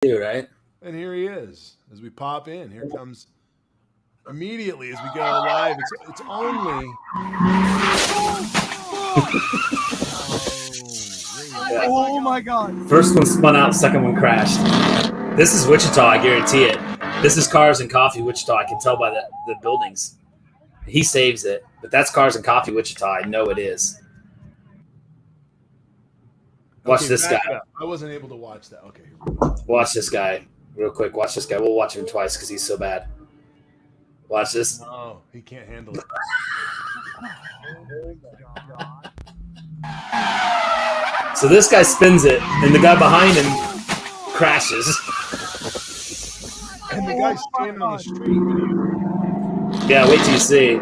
too, right? And here he is as we pop in. Here comes immediately as we go live. It's only Yeah. Oh my god. First one spun out, second one crashed. This is Wichita, I guarantee it. This is Cars and Coffee Wichita. I can tell by the buildings. He saves it, but that's Cars and Coffee Wichita. I know it is. Watch this guy. I wasn't able to watch that. Okay. Watch this guy real quick. Watch this guy. We'll watch him twice because he's so bad. Watch this. Oh, he can't handle it. So this guy spins it, and the guy behind him crashes. And the guy's standing on the street. Yeah, wait till you see.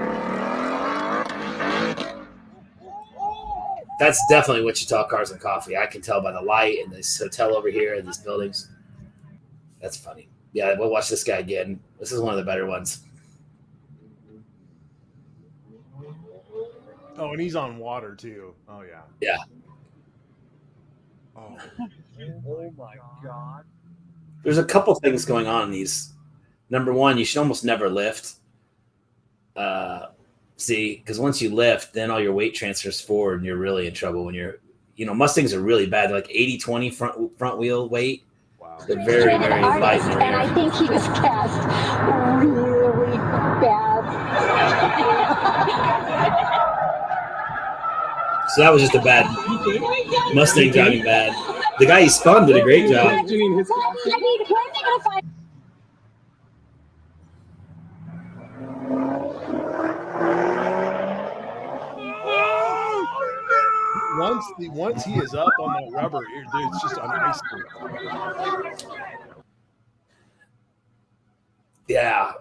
That's definitely Wichita Cars and Coffee. I can tell by the light and this hotel over here and these buildings. That's funny. Yeah, we'll watch this guy again. This is one of the better ones. Oh, and he's on water too. Oh yeah. Yeah. Oh. Oh my god. There's a couple things going on in these. Number one, you should almost never lift. See, because once you lift, then all your weight transfers forward, and you're really in trouble. When Mustangs are really bad. They're like 80-20 front wheel weight. Wow. They're very, very light. And I think he was cast really bad. So that was just a bad Mustang driving bad. The guy he spun did a great job. I mean, where are they going to find? Once he is up on that rubber, it's just on ice cream. Yeah.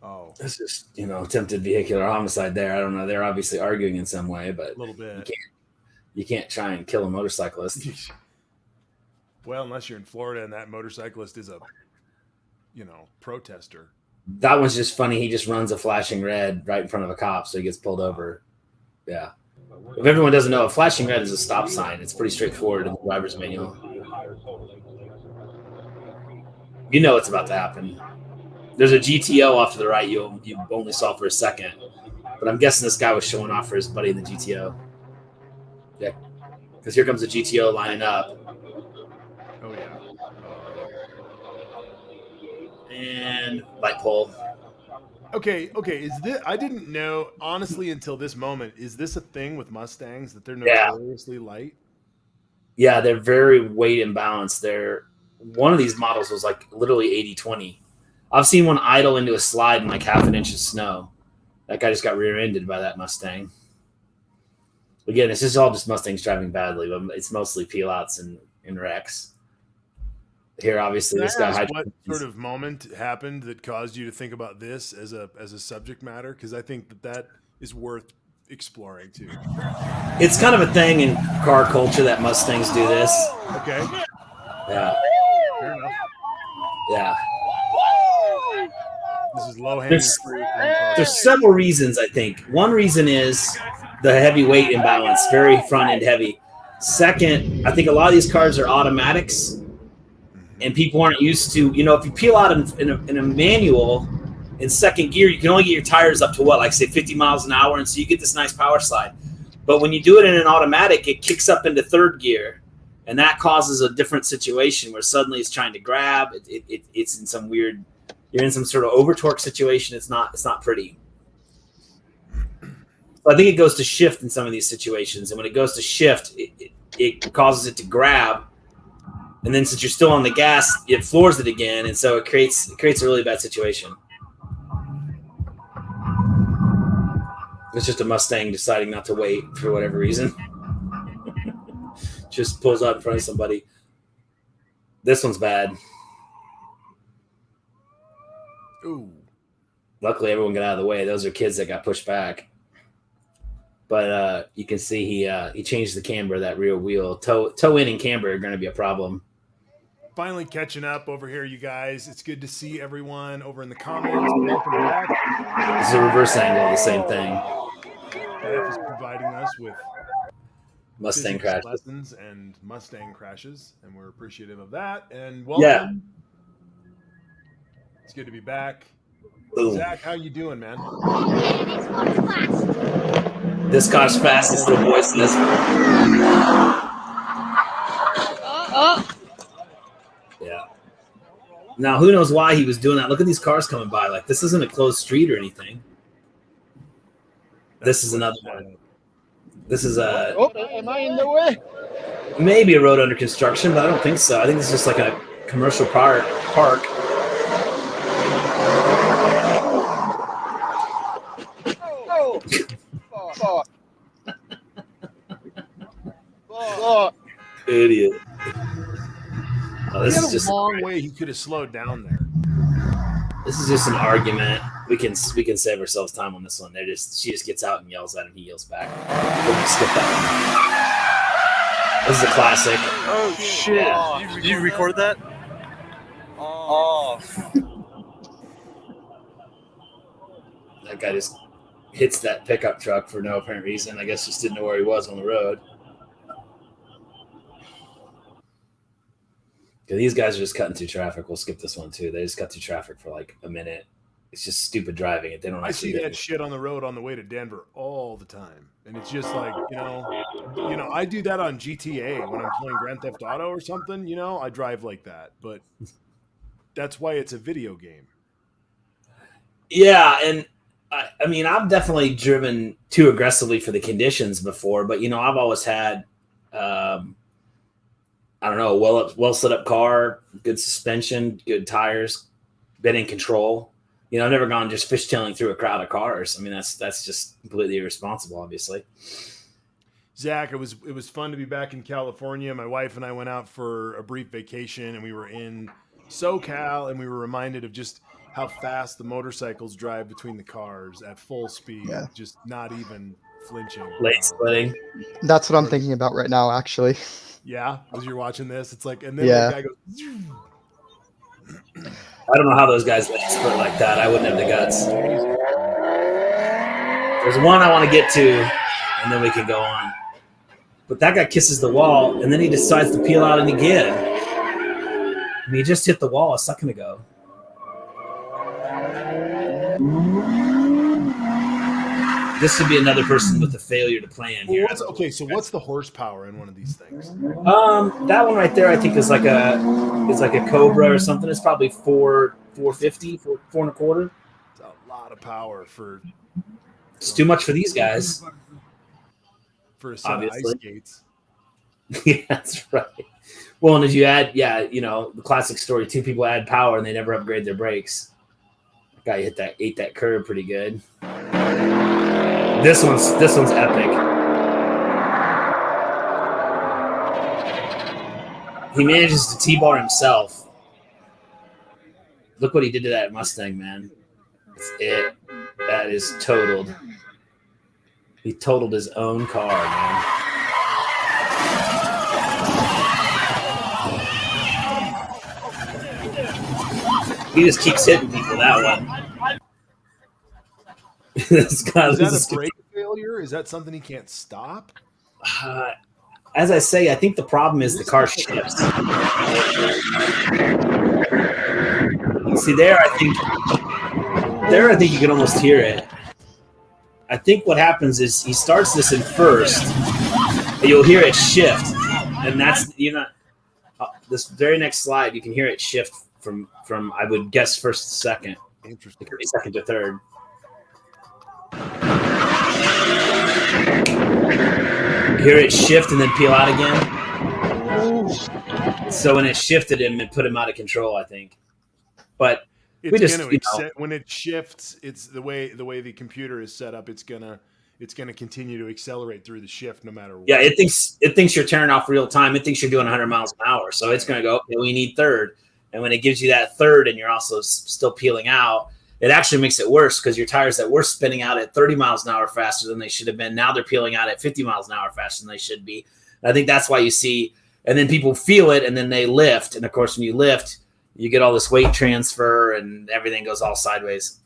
Oh, It's just, attempted vehicular homicide there. I don't know. They're obviously arguing in some way, but a little bit. You can't try and kill a motorcyclist. Well, unless you're in Florida and that motorcyclist is a, protester. That one's just funny. He just runs a flashing red right in front of a cop, so he gets pulled over. Yeah. If everyone doesn't know, a flashing red is a stop sign. It's pretty straightforward in the driver's manual. You know it's about to happen. There's a GTO off to the right you only saw for a second. But I'm guessing this guy was showing off for his buddy in the GTO. Yeah. Because here comes the GTO lining up. Oh, yeah. And light pole. Okay. Is this? I didn't know honestly until this moment. Is this a thing with Mustangs that they're notoriously light? Yeah, they're very weight imbalanced. One of these models was like literally 80-20. I've seen one idle into a slide in like half an inch of snow. That guy just got rear-ended by that Mustang. Again, it's just all just Mustangs driving badly, but it's mostly peel-outs and wrecks. Here, obviously, this guy. What sort of moment happened that caused you to think about this as a subject matter? Because I think that is worth exploring too. It's kind of a thing in car culture that Mustangs do this. Okay. Yeah. Fair enough. Yeah. This is low-hanging fruit. There's several reasons, I think. One reason is the heavy weight imbalance, very front-end heavy. Second, I think a lot of these cars are automatics, and people aren't used to, if you peel out in a manual in second gear, you can only get your tires up to like say 50 miles an hour, and so you get this nice power slide. But when you do it in an automatic, it kicks up into third gear, and that causes a different situation where suddenly it's trying to grab. It's in some weird. You're in some sort of over torque situation. It's not pretty. So I think it goes to shift in some of these situations, and when it goes to shift, it causes it to grab, and then since you're still on the gas, it floors it again, and so it creates a really bad situation. It's just a Mustang deciding not to wait for whatever reason. Just pulls out in front of somebody. This one's bad. Ooh. Luckily, everyone got out of the way. Those are kids that got pushed back. But you can see he changed the camber, that rear wheel. Toe in and camber are going to be a problem. Finally catching up over here, you guys. It's good to see everyone over in the comments. Welcome back. This is a reverse angle of the same thing. Jeff is providing us with Mustang physics crash. lessons and Mustang crashes, and we're appreciative of that. And welcome. It's good to be back. Boom. Zach, how you doing, man? This car's fast is the voice in this. Yeah. Now, who knows why he was doing that? Look at these cars coming by. Like, this isn't a closed street or anything. This is another one. This is a Am I in the way? maybe a road under construction, but I don't think so. I think it's just like a commercial park. Oh. Fuck. Fuck. Idiot. Oh, He this had is a just long way he could have slowed down there. This is just an argument. We can save ourselves time on this one. She just gets out and yells at him. He yells back. We'll just skip that one. This is a classic. Oh shit! Yeah. Did you record that? Oh. That guy just hits that pickup truck for no apparent reason. I guess just didn't know where he was on the road. These guys are just cutting through traffic. We'll skip this one too. They just cut through traffic for like a minute. It's just stupid driving. They don't. I see that shit on the road on the way to Denver all the time, and it's just like you know, I do that on GTA when I'm playing Grand Theft Auto or something. You know, I drive like that, but that's why it's a video game. Yeah, and I mean, I've definitely driven too aggressively for the conditions before, but I've always had. I don't know, well set up car, good suspension, good tires, been in control. I've never gone just fishtailing through a crowd of cars. I mean, that's just completely irresponsible, obviously. Zach, it was fun to be back in California. My wife and I went out for a brief vacation, and we were in SoCal, and we were reminded of just how fast the motorcycles drive between the cars at full speed, just not even flinching. Late splitting. That's what I'm thinking about right now, actually. Yeah, as you're watching this, it's like, and then the guy goes. I don't know how those guys late split like that. I wouldn't have the guts. There's one I want to get to, and then we can go on. But that guy kisses the wall, and then he decides to peel out and again. I mean, he just hit the wall a second ago. This would be another person with a failure to plan here. So what's the horsepower in one of these things? That one right there, I think is like a Cobra or something. It's probably 450, 4.25. It's a lot of power for. It's too much for these guys. For a set of ice skates. Yeah, that's right. Well, and as you add, the classic story: two people add power and they never upgrade their brakes. That guy ate that curve pretty good. This one's epic. He manages to T-bar himself. Look what he did to that Mustang, man. That's it. That is totaled. He totaled his own car, man. He just keeps hitting people that one. Is that a brake failure? Is that something he can't stop? As I say, I think the problem is the car shifts. See, I think you can almost hear it. I think what happens is he starts this in first, and you'll hear it shift, and that's this very next slide. You can hear it shift from I would guess first to second. Interesting. Second to third. Hear it shift and then peel out again. So when it shifted him, it put him out of control, I think. But when it shifts, it's the way the computer is set up. It's gonna continue to accelerate through the shift no matter what. Yeah, it thinks you're turning off real time. It thinks you're doing 100 miles an hour, so it's gonna go. Okay, we need third, and when it gives you that third, and you're also still peeling out. It actually makes it worse because your tires that were spinning out at 30 miles an hour faster than they should have been, now they're peeling out at 50 miles an hour faster than they should be. And I think that's why you see, and then people feel it, and then they lift. And, of course, when you lift, you get all this weight transfer, and everything goes all sideways.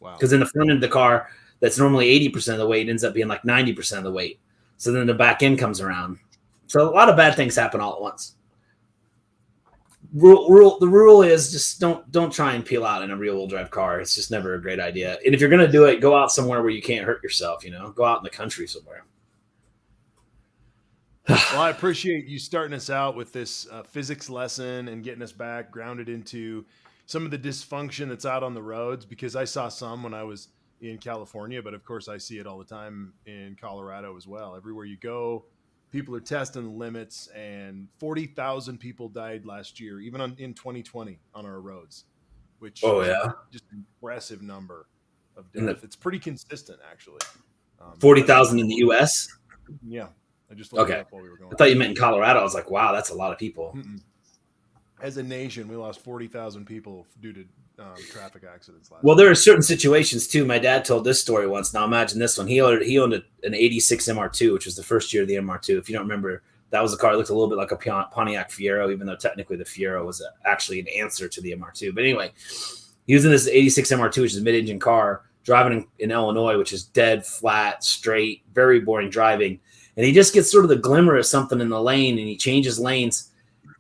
Wow. Because in the front end of the car, that's normally 80% of the weight ends up being like 90% of the weight. So then the back end comes around. So a lot of bad things happen all at once. The rule is just don't try and peel out in a rear-wheel drive car. It's just never a great idea. And if you're gonna do it, go out somewhere where you can't hurt yourself. Go out in the country somewhere. Well, I appreciate you starting us out with this physics lesson and getting us back grounded into some of the dysfunction that's out on the roads, because I saw some when I was in California, but of course I see it all the time in Colorado as well. Everywhere you go, people are testing the limits, and 40,000 people died last year, even in 2020 on our roads, which is just an impressive number of death. It's pretty consistent, actually. 40,000 in the U.S.? Yeah. I just looked it up while we were going. I thought you meant in Colorado. I was like, wow, that's a lot of people. As a nation, we lost 40,000 people due to traffic accidents last Well, year. there are certain situations too. My dad told this story once. Now imagine this one. He owned an 86 MR2, which was the first year of the MR2. If you don't remember, that was a car that looked a little bit like a Pontiac Fiero, even though technically the Fiero was actually an answer to the MR2. But anyway, he was in this 86 MR2, which is a mid-engine car, driving in Illinois, which is dead, flat, straight, very boring driving. And he just gets sort of the glimmer of something in the lane, and he changes lanes.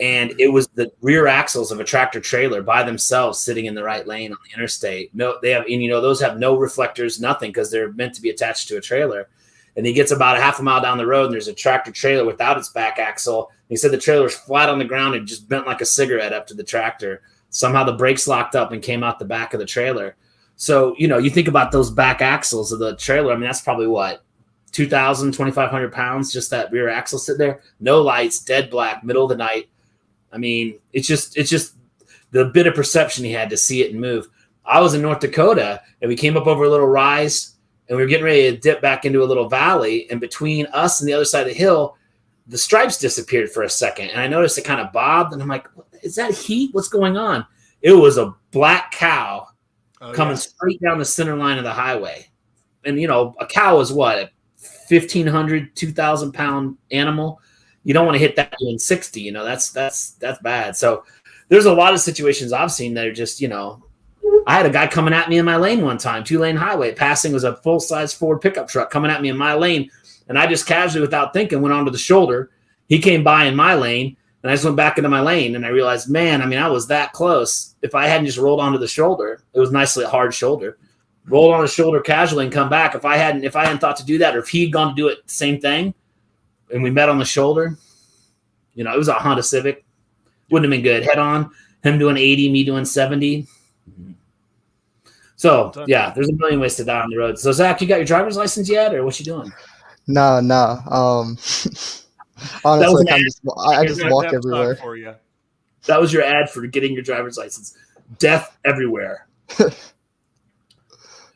And it was the rear axles of a tractor trailer by themselves sitting in the right lane on the interstate. Those have no reflectors, nothing, because they're meant to be attached to a trailer. And he gets about a half a mile down the road, and there's a tractor trailer without its back axle. He said the trailer's flat on the ground and just bent like a cigarette up to the tractor. Somehow the brakes locked up and came out the back of the trailer. So, you think about those back axles of the trailer. I mean, that's probably what? 2,000, 2,500 pounds, just that rear axle sit there. No lights, dead black, middle of the night. I mean, it's just the bit of perception he had to see it and move. I was in North Dakota, and we came up over a little rise, and we were getting ready to dip back into a little valley. And between us and the other side of the hill, the stripes disappeared for a second. And I noticed it kind of bobbed, and I'm like, is that heat? What's going on? It was a black cow coming straight down the center line of the highway. And, a cow is what? 1,500, 2,000 pound animal. You don't want to hit that doing 60. That's bad. So there's a lot of situations I've seen that are just, I had a guy coming at me in my lane one time, 2-lane highway. Passing was a full size Ford pickup truck coming at me in my lane. And I just casually, without thinking, went onto the shoulder. He came by in my lane, and I just went back into my lane. And I realized, man, I was that close. If I hadn't just rolled onto the shoulder, it was nicely a hard shoulder. Rolled on his shoulder casually and come back. If I hadn't thought to do that, or if he'd gone to do it, same thing, and we met on the shoulder, it was a Honda Civic. Wouldn't have been good. Head on, him doing 80, me doing 70. So yeah, there's a million ways to die on the road. So Zach, you got your driver's license yet, or what you doing? No. Honestly, I just walk everywhere. For you. That was your ad for getting your driver's license. Death everywhere.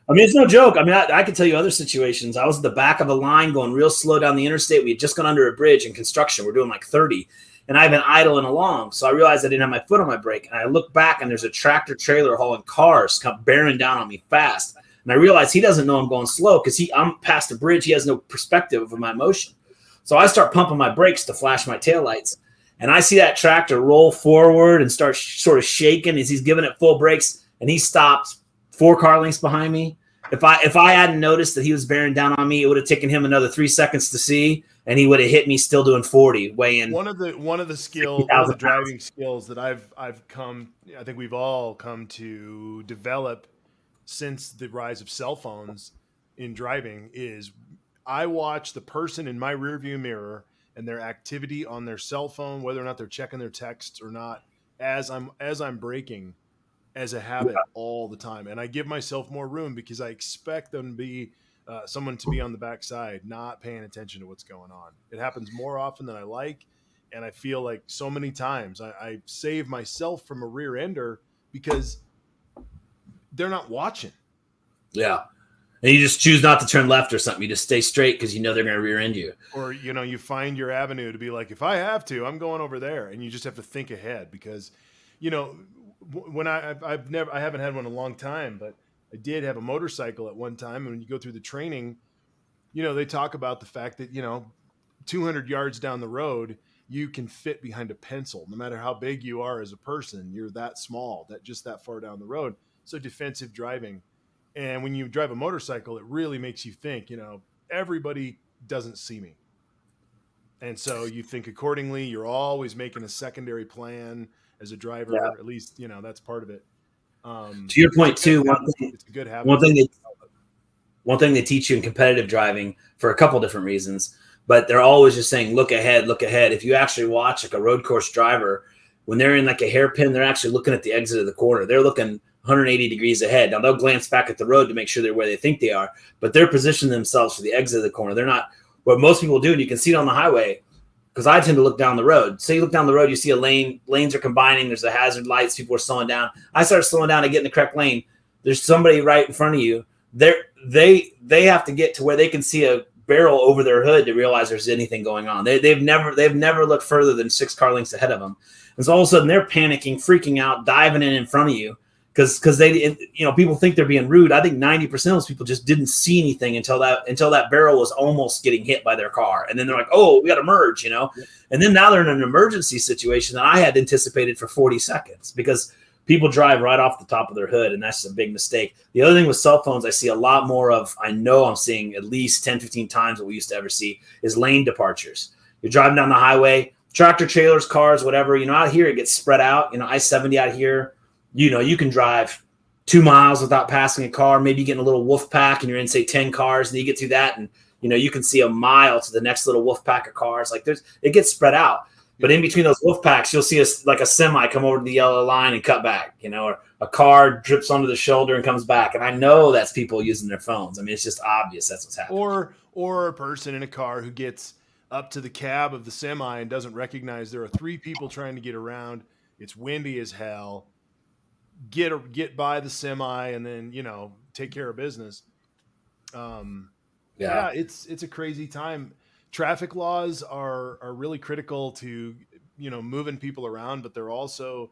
It's no joke. I could tell you other situations. I was at the back of a line going real slow down the interstate. We had just gone under a bridge in construction. We're doing like 30. And I've been idling along. So I realized I didn't have my foot on my brake. And I look back, and there's a tractor trailer hauling cars come bearing down on me fast. And I realize he doesn't know I'm going slow because I'm past a bridge. He has no perspective of my motion. So I start pumping my brakes to flash my taillights. And I see that tractor roll forward and start sort of shaking as he's giving it full brakes. And he stops 4 car lengths behind me. If I hadn't noticed that he was bearing down on me, it would have taken him another 3 seconds to see, and he would have hit me still doing 40, weighing. One of the driving skills that I've come, I think we've all come to develop since the rise of cell phones in driving is I watch the person in my rearview mirror and their activity on their cell phone, whether or not they're checking their texts or not, as I'm braking, as a habit all the time. And I give myself more room because I expect them to be someone to be on the backside, not paying attention to what's going on. It happens more often than I like. And I feel like so many times I save myself from a rear ender because they're not watching. Yeah. And you just choose not to turn left or something. You just stay straight because you know they're going to rear end you. Or, you find your avenue to be like, if I have to, I'm going over there. And you just have to think ahead because, when I haven't had one in a long time, but I did have a motorcycle at one time. And when you go through the training, they talk about the fact that, 200 yards down the road, you can fit behind a pencil. No matter how big you are as a person, you're that small, that far down the road. So defensive driving. And when you drive a motorcycle, it really makes you think, everybody doesn't see me. And so you think accordingly. You're always making a secondary plan as a driver. Yeah. At least, that's part of it. To your point too, it's a good habit. One thing they teach you in competitive driving for a couple different reasons, but they're always just saying, look ahead, look ahead. If you actually watch like a road course driver, when they're in like a hairpin, they're actually looking at the exit of the corner. They're looking 180 degrees ahead. Now they'll glance back at the road to make sure they're where they think they are, but they're positioning themselves for the exit of the corner. They're not what most people do. And you can see it on the highway, because I tend to look down the road. So you look down the road, you see a lane, lanes are combining. There's a hazard lights. People are slowing down. I start slowing down to get in the correct lane. There's somebody right in front of you. They have to get to where they can see a barrel over their hood to realize there's anything going on. They've never looked further than 6 car lengths ahead of them. And so all of a sudden they're panicking, freaking out, diving in front of you because they, people think they're being rude. I think 90% of those people just didn't see anything until that barrel was almost getting hit by their car. And then they're like, oh, we got to merge, And then now they're in an emergency situation that I had anticipated for 40 seconds because people drive right off the top of their hood, and that's a big mistake. The other thing with cell phones I see a lot more of, I know I'm seeing at least 10, 15 times what we used to ever see, is lane departures. You're driving down the highway, tractor trailers, cars, whatever, out here it gets spread out. I-70 out here, you can drive 2 miles without passing a car, maybe getting a little wolf pack and you're in, say, 10 cars, and you get through that and, you can see a mile to the next little wolf pack of cars. Like it gets spread out. But in between those wolf packs, you'll see a semi come over to the yellow line and cut back, or a car drips onto the shoulder and comes back. And I know that's people using their phones. I mean, it's just obvious that's what's happening. Or a person in a car who gets up to the cab of the semi and doesn't recognize there are 3 people trying to get around. It's windy as hell. Get by the semi and then, take care of business. Yeah, it's a crazy time. Traffic laws are really critical to, moving people around, but they're also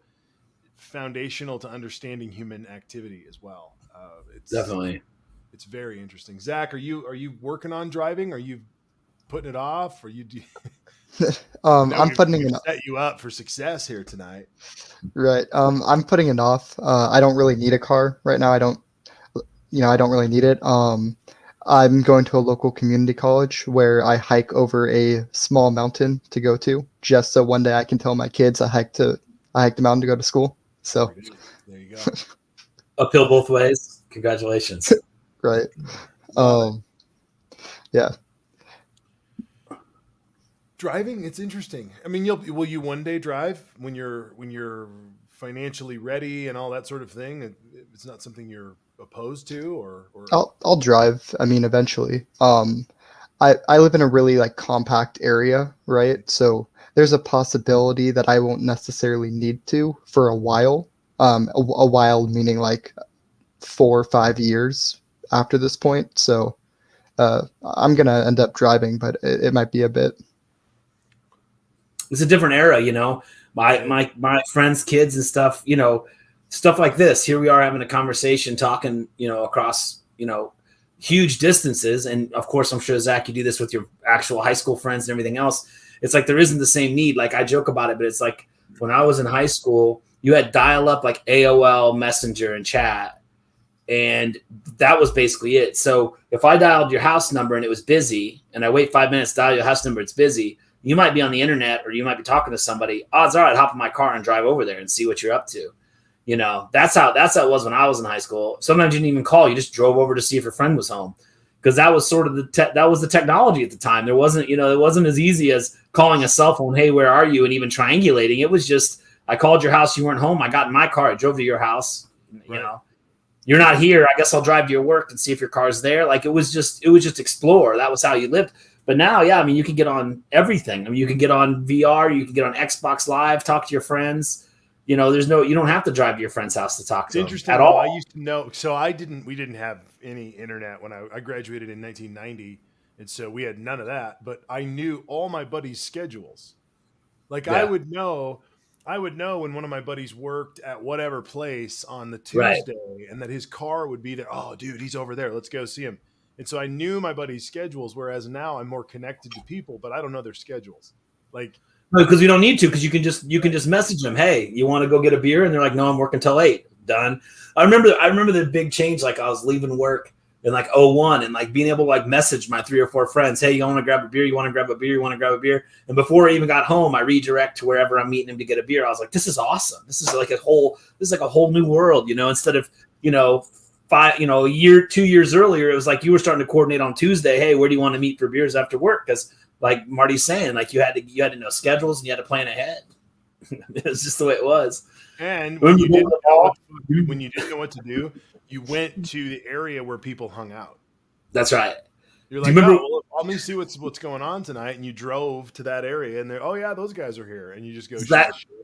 foundational to understanding human activity as well. Definitely. It's very interesting. Zach, are you working on driving? Are you putting it off? Or I'm putting it set you up for success here tonight. Right. I'm putting it off. I don't really need a car right now. I don't really need it. I'm going to a local community college where I hike over a small mountain to go to, just so one day I can tell my kids I hiked the mountain to go to school. So there you go. Uphill both ways. Congratulations. Right. Yeah. Driving, it's interesting. I mean, will you one day drive when you're financially ready and all that sort of thing? It's not something you're opposed to, or I'll drive. I mean, eventually. I live in a really compact area, right? So there's a possibility that I won't necessarily need to for a while. A while meaning 4 or 5 years after this point. So I'm gonna end up driving, but it might be a bit. It's a different era, my friends' kids and stuff, stuff like this. Here we are having a conversation, talking, across, huge distances. And of course, I'm sure, Zach, you do this with your actual high school friends and everything else. It's like there isn't the same need. Like I joke about it, but it's like when I was in high school, you had dial up like AOL Messenger and chat. And that was basically it. So if I dialed your house number and it was busy and I wait 5 minutes to dial your house number, it's busy. You might be on the internet or you might be talking to somebody. Odds are I'd hop in my car and drive over there and see what you're up to. That's how it was when I was in high school. Sometimes you didn't even call. You just drove over to see if your friend was home, because that was sort of that was the technology at the time. There wasn't, it wasn't as easy as calling a cell phone. Hey, where are you? And even triangulating. It was just, I called your house. You weren't home. I got in my car. I drove to your house. Right. You're not here. I guess I'll drive to your work and see if your car's there. Like it was just explore. That was how you lived. But now, yeah, I mean, you can get on everything. I mean, you can get on VR, you can get on Xbox Live, talk to your friends. You don't have to drive to your friend's house to talk to them interesting at all. I used to know. So we didn't have any internet when I graduated in 1990. And so we had none of that, but I knew all my buddies' schedules. I would know when one of my buddies worked at whatever place on the Tuesday, and that his car would be there. Oh, dude, he's over there. Let's go see him. And so I knew my buddies' schedules, whereas now I'm more connected to people, but I don't know their schedules. Because you don't need to, because you can just message them. Hey, you want to go get a beer? And they're like, no, I'm working till 8. Done. I remember the big change. Like I was leaving work in like '01, and like being able to like message my 3 or 4 friends, hey, you want to grab a beer? You want to grab a beer? You want to grab a beer? And before I even got home, I redirect to wherever I'm meeting him to get a beer. I was like, this is awesome. This is like a whole new world, you know, instead of, you know, a year, 2 years earlier, it was like you were starting to coordinate on Tuesday. Hey, where do you want to meet for beers after work? Because like Marty's saying, like you had to know schedules and you had to plan ahead. It was just the way it was. And when you didn't know what to do, you went to the area where people hung out. That's right. You're like, let me see what's going on tonight, and you drove to that area, and they're, oh yeah, those guys are here, and you just go shoot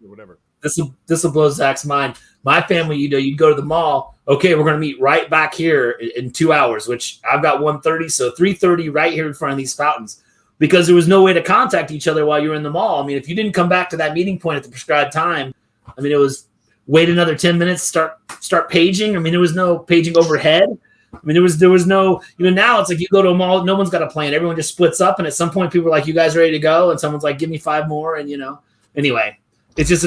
or whatever. This will blow Zach's mind. My family, you know, you go to the mall. Okay, we're gonna meet right back here in 2 hours, which I've got 1:30, so 3:30 right here in front of these fountains, because there was no way to contact each other while you were in the mall. I mean, if you didn't come back to that meeting point at the prescribed time, I mean, it was wait another 10 minutes, start paging. I mean, there was no paging overhead. I mean, there was no, you know, now it's like you go to a mall, no one's got a plan. Everyone just splits up, and at some point people are like, you guys ready to go? And someone's like, give me 5 more. And, you know, anyway, it's just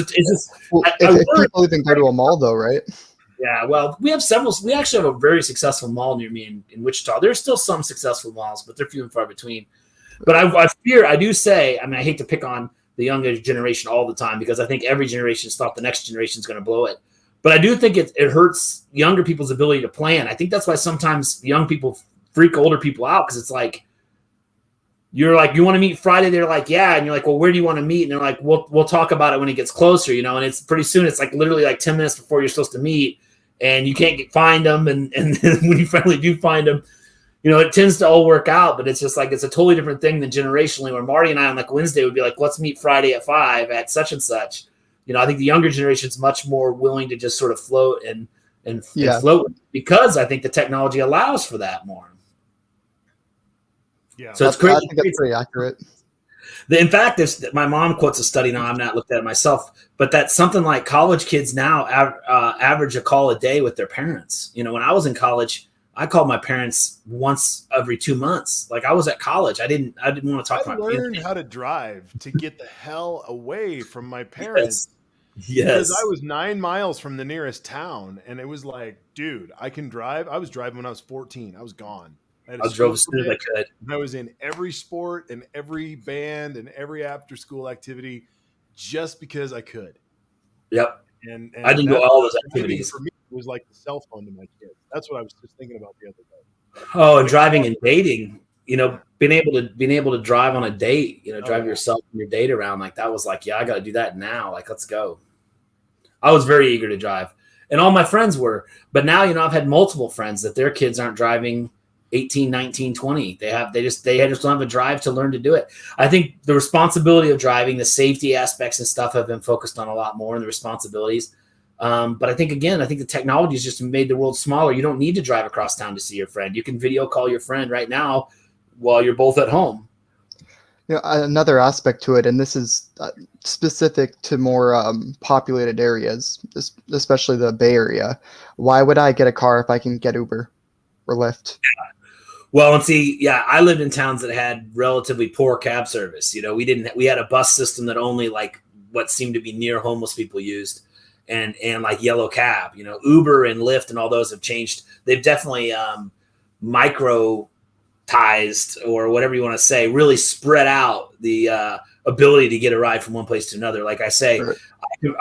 well, if people even go to a mall though, right? Yeah, well, we actually have a very successful mall near me in Wichita. There's still some successful malls, but they're few and far between. But I hate to pick on the younger generation all the time, because I think every generation thought the next generation is going to blow it. But I do think it hurts younger people's ability to plan. I think that's why sometimes young people freak older people out, because it's like, you're like, you want to meet Friday? They're like, yeah. And you're like, well, where do you want to meet? And they're like, we'll talk about it when it gets closer, you know. And it's pretty soon. It's like literally like 10 minutes before you're supposed to meet, and you can't find them. And when you finally do find them, you know, it tends to all work out. But it's just like, it's a totally different thing than generationally, where Marty and I on like Wednesday would be like, let's meet Friday at 5 at such and such. You know, I think the younger generation is much more willing to just sort of float and float, because I think the technology allows for that more. Yeah, so it's crazy. I think that's pretty accurate. In fact, my mom quotes a study. Now, I've not looked at it myself, but that something like college kids now average a call a day with their parents. You know, when I was in college, I called my parents once every 2 months. Like, I was at college. I didn't want to talk about it. I learned how to drive to get the hell away from my parents. Yes. Because I was 9 miles from the nearest town, and it was like, dude, I can drive. I was driving when I was 14. I was gone. I drove as soon as I could. I was in every sport and every band and every after-school activity just because I could. Yep. And I didn't do all those activities. For me, it was like the cell phone to my kids. That's what I was just thinking about the other day. Oh, and driving and dating. You know, being able to drive on a date. You know, drive yourself and your date around, like that was like, yeah, I got to do that now. Like, let's go. I was very eager to drive, and all my friends were. But now, you know, I've had multiple friends that their kids aren't driving 18, 19, 20. They just don't have a drive to learn to do it. I think the responsibility of driving, the safety aspects and stuff have been focused on a lot more, and the responsibilities. But I think the technology has just made the world smaller. You don't need to drive across town to see your friend. You can video call your friend right now while you're both at home. You know, another aspect to it, and this is specific to more populated areas, especially the Bay Area. Why would I get a car if I can get Uber or Lyft? Yeah. Well, and see, yeah, I lived in towns that had relatively poor cab service. You know, we had a bus system that only like what seemed to be near homeless people used, and like yellow cab. You know, Uber and Lyft and all those have changed. They've definitely microtized, or whatever you want to say, really spread out the ability to get a ride from one place to another. Like I say, Right.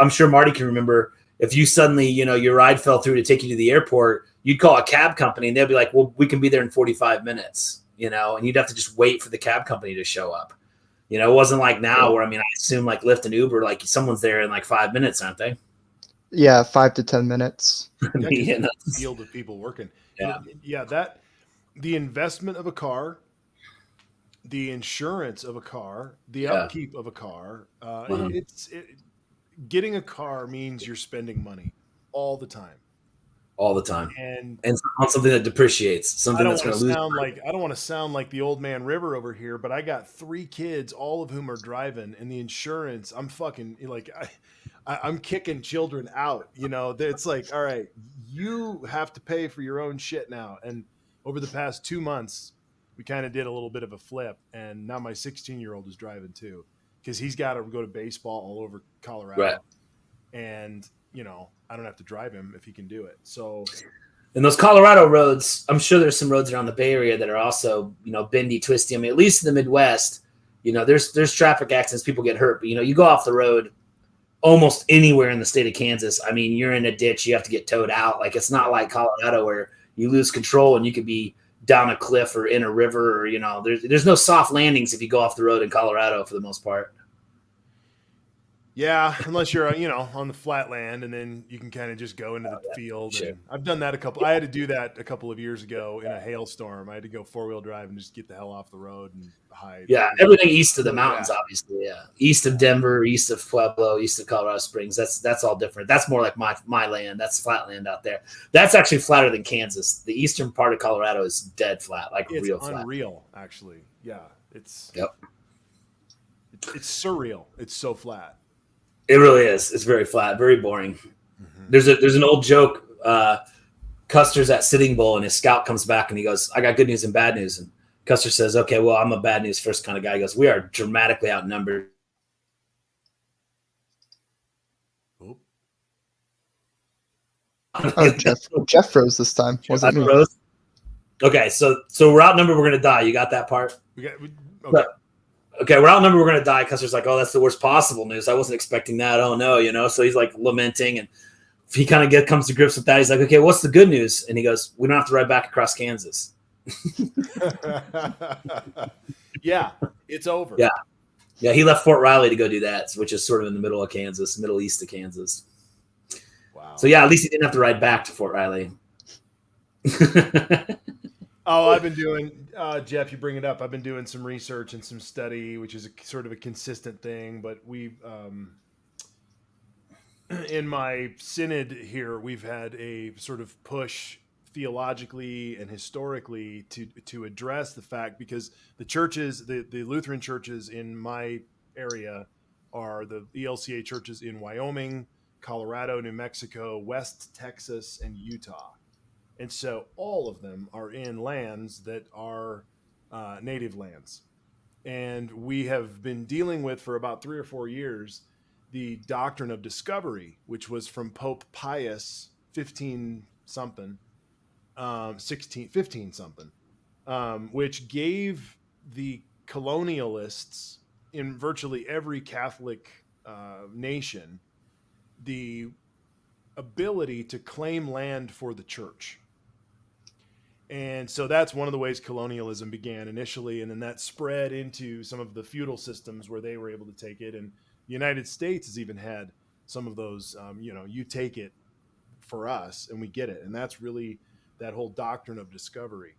I'm sure Marty can remember, if you suddenly, you know, your ride fell through to take you to the airport, you'd call a cab company and they'd be like, well, we can be there in 45 minutes, you know, and you'd have to just wait for the cab company to show up. You know, it wasn't like now where, I mean, I assume like Lyft and Uber, like someone's there in like 5 minutes, aren't they? Yeah, 5 to 10 minutes. The field of people working. Yeah. Yeah, that the investment of a car, the insurance of a car, the upkeep of a car, getting a car means you're spending money all the time. All the time, and on something that depreciates, something that's going to lose. I don't want to sound like the old man River over here, but I got 3 kids, all of whom are driving, and the insurance. I'm fucking like, I'm kicking children out. You know, it's like, all right, you have to pay for your own shit now. And over the past 2 months, we kind of did a little bit of a flip, and now my 16-year-old is driving too, because he's got to go to baseball all over Colorado, right. And you know, I don't have to drive him if he can do it. So And those Colorado roads, I'm sure there's some roads around the Bay Area that are also, bendy, twisty. I mean, at least in the Midwest, there's traffic accidents, people get hurt. But, you go off the road almost anywhere in the state of Kansas. I mean, you're in a ditch, you have to get towed out. Like, it's not like Colorado where you lose control and you could be down a cliff or in a river, or, there's no soft landings if you go off the road in Colorado for the most part. Yeah, unless you're, on the flat land, and then you can kind of just go into the field. Sure. And I've done that I had to do that a couple of years ago in a hailstorm. I had to go 4-wheel drive and just get the hell off the road and hide. Yeah, everything east of the mountains, obviously. Yeah, east of Denver, east of Pueblo, east of Colorado Springs. That's all different. That's more like my land. That's flat land out there. That's actually flatter than Kansas. The eastern part of Colorado is dead flat, like it's real flat. Unreal, actually. Yeah, it's surreal. It's so flat. It really is. It's very flat, very boring. Mm-hmm. There's an old joke. Custer's at Sitting Bull, and his scout comes back, and he goes, "I got good news and bad news." And Custer says, "Okay, well, I'm a bad news first kind of guy." He goes, "We are dramatically outnumbered." Oh, Jeff froze this time. Wasn't me. Froze? Okay, so we're outnumbered. We're gonna die. You got that part? Okay. Okay, we're outnumbered. We're gonna die. Custer's like, "Oh, that's the worst possible news. I wasn't expecting that. Oh no, So he's like lamenting, and he kind of comes to grips with that. He's like, "Okay, what's the good news?" And he goes, "We don't have to ride back across Kansas." Yeah, it's over. Yeah. He left Fort Riley to go do that, which is sort of in the middle east of Kansas. Wow. So yeah, at least he didn't have to ride back to Fort Riley. I've been doing, Jeff, you bring it up. I've been doing some research and some study, which is sort of a consistent thing. But we've, in my synod here, we've had a sort of push theologically and historically to address the fact, because the churches, the Lutheran churches in my area are the ELCA churches in Wyoming, Colorado, New Mexico, West Texas, and Utah. And so all of them are in lands that are native lands. And we have been dealing with for about 3 or 4 years the doctrine of discovery, which was from Pope Pius 15 something, which gave the colonialists in virtually every Catholic nation the ability to claim land for the church. And so that's one of the ways colonialism began initially, and then that spread into some of the feudal systems where they were able to take it. And the United States has even had some of those, you take it for us and we get it. And that's really that whole doctrine of discovery.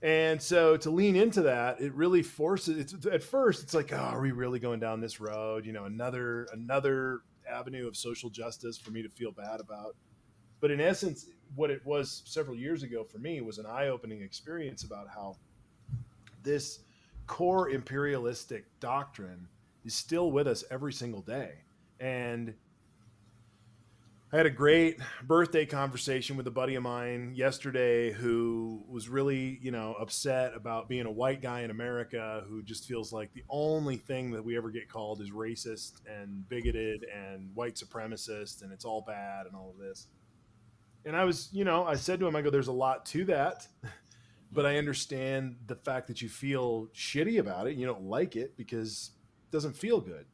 And so to lean into that, it really forces, at first it's like, oh, are we really going down this road? Another avenue of social justice for me to feel bad about. But in essence, what it was several years ago for me was an eye-opening experience about how this core imperialistic doctrine is still with us every single day. And I had a great birthday conversation with a buddy of mine yesterday who was really, upset about being a white guy in America who just feels like the only thing that we ever get called is racist and bigoted and white supremacist, and it's all bad and all of this. And I was, I said to him, I go, there's a lot to that, but I understand the fact that you feel shitty about it. You don't like it because it doesn't feel good.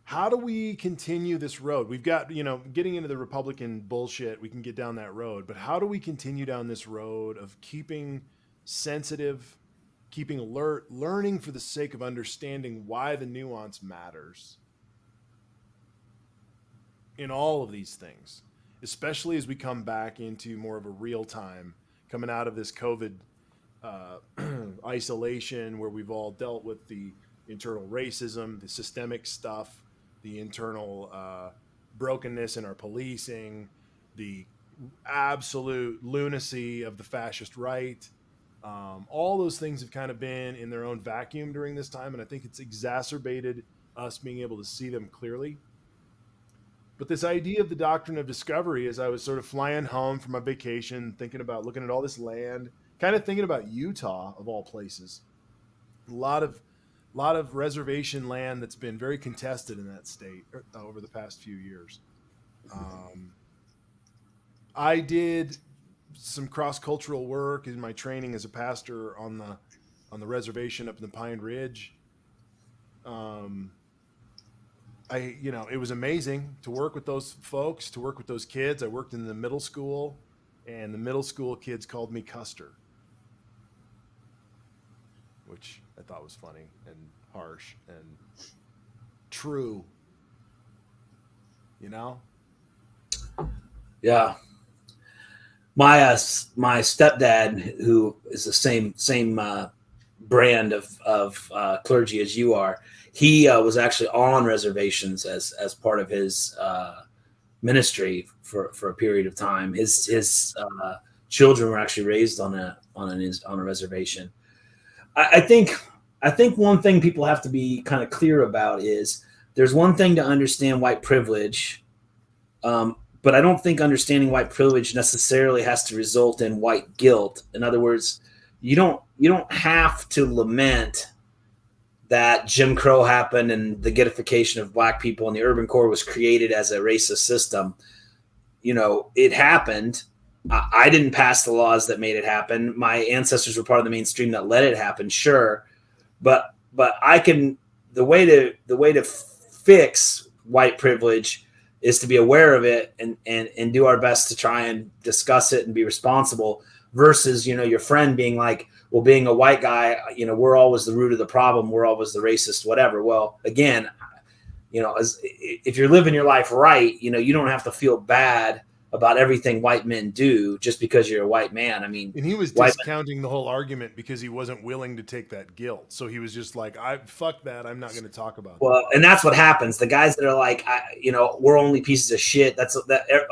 How do we continue this road? We've got, getting into the Republican bullshit, we can get down that road, but how do we continue down this road of keeping sensitive, keeping alert, learning for the sake of understanding why the nuance matters in all of these things, especially as we come back into more of a real time, coming out of this COVID isolation where we've all dealt with the internal racism, the systemic stuff, the internal brokenness in our policing, the absolute lunacy of the fascist right. All those things have kind of been in their own vacuum during this time, and I think it's exacerbated us being able to see them clearly. But this idea of the doctrine of discovery, as I was sort of flying home from my vacation, thinking about looking at all this land, kind of thinking about Utah of all places, a lot of reservation land that's been very contested in that state over the past few years. I did some cross-cultural work in my training as a pastor on the reservation up in the Pine Ridge. It was amazing to work with those folks, to work with those kids. I worked in the middle school, and the middle school kids called me Custer, which I thought was funny and harsh and true. Yeah. My stepdad, who is the same brand of clergy as you are, he was actually on reservations as part of his ministry for a period of time. His children were actually raised on a reservation. I think one thing people have to be kind of clear about is there's one thing to understand white privilege, but I don't think understanding white privilege necessarily has to result in white guilt. In other words, you don't have to lament that Jim Crow happened and the ghettoification of black people and the urban core was created as a racist system. It happened. I didn't pass the laws that made it happen. My ancestors were part of the mainstream that let it happen, sure. But I can the way to fix white privilege is to be aware of it and do our best to try and discuss it and be responsible versus, your friend being like, well, being a white guy, we're always the root of the problem. We're always the racist, whatever. Well, again, if you're living your life right, you don't have to feel bad about everything white men do just because you're a white man. I mean, and he was discounting the whole argument because he wasn't willing to take that guilt. So he was just like, fuck that. I'm not going to talk about well, that. And that's what happens. The guys that are like, we're only pieces of shit.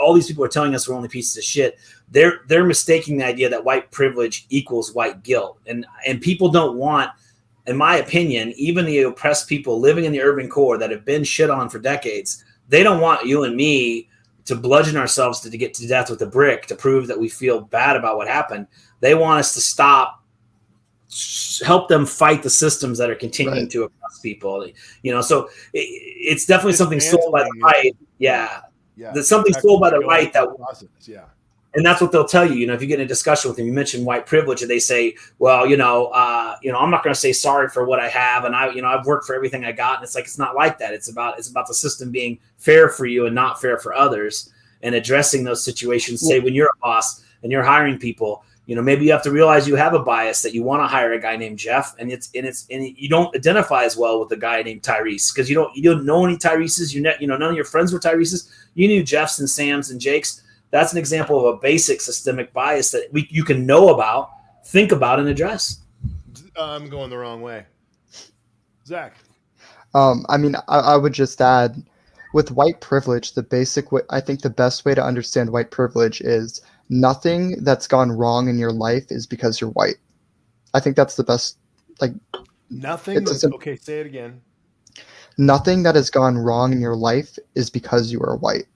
All these people are telling us we're only pieces of shit. They're mistaking the idea that white privilege equals white guilt. And people don't want, in my opinion, even the oppressed people living in the urban core that have been shit on for decades, they don't want you and me to bludgeon ourselves to get to death with a brick to prove that we feel bad about what happened. They want us to stop, help them fight the systems that are continuing to oppress people. So it's definitely something sold by the right. Yeah. That's something sold by the right that and that's what they'll tell you. If you get in a discussion with them, you mention white privilege, and they say, "Well, I'm not going to say sorry for what I have, and I've worked for everything I got." And it's like it's not like that. It's about the system being fair for you and not fair for others, and addressing those situations. Say when you're a boss and you're hiring people, maybe you have to realize you have a bias that you want to hire a guy named Jeff, and you don't identify as well with a guy named Tyrese because you don't know any Tyreses. None of your friends were Tyreses. You knew Jeffs and Sams and Jakes. That's an example of a basic systemic bias that you can know about, think about, and address. I'm going the wrong way. Zach. I would just add, with white privilege, the basic way, I think the best way to understand white privilege is nothing that's gone wrong in your life is because you're white. I think that's the best. Nothing. Okay, say it again. Nothing that has gone wrong in your life is because you are white.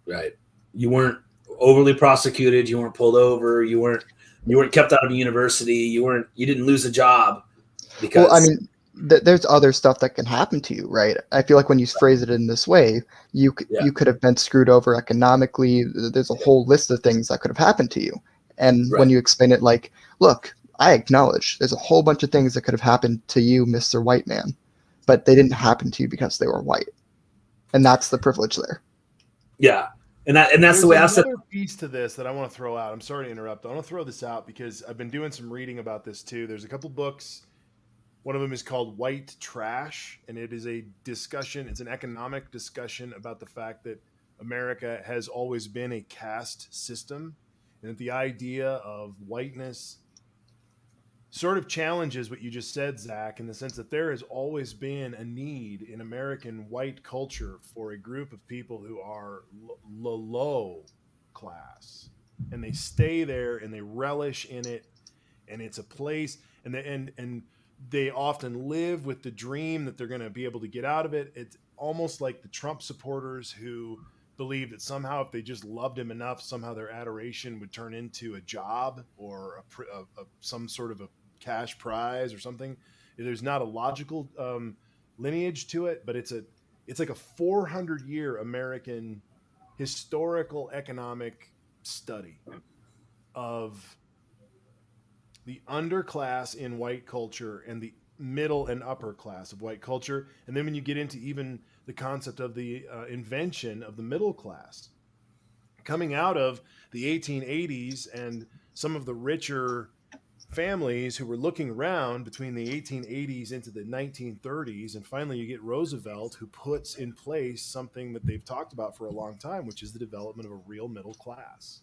Right. You weren't overly prosecuted. You weren't pulled over. You weren't kept out of a university. You didn't lose a job because. Well, there's other stuff that can happen to you, right? I feel like when you phrase it in this way, you could have been screwed over economically. There's a whole list of things that could have happened to you. And when you explain it like, look, I acknowledge there's a whole bunch of things that could have happened to you, Mr. White Man, but they didn't happen to you because they were white. And that's the privilege there. Yeah. And that's the way I've said. There's another piece to this that I want to throw out. I'm sorry to interrupt. I want to throw this out because I've been doing some reading about this too. There's a couple books. One of them is called White Trash, and it is a discussion. It's an economic discussion about the fact that America has always been a caste system, and that the idea of whiteness sort of challenges what you just said, Zach, in the sense that there has always been a need in American white culture for a group of people who are low class, and they stay there and they relish in it, and it's a place, and they often live with the dream that they're going to be able to get out of it. It's almost like the Trump supporters who believe that somehow if they just loved him enough, somehow their adoration would turn into a job or some sort of a cash prize or something. There's not a logical lineage to it, but it's like a 400-year American historical economic study of the underclass in white culture and the middle and upper class of white culture. And then when you get into even the concept of the invention of the middle class, coming out of the 1880s and some of the richer families who were looking around between the 1880s into the 1930s. And finally, you get Roosevelt, who puts in place something that they've talked about for a long time, which is the development of a real middle class.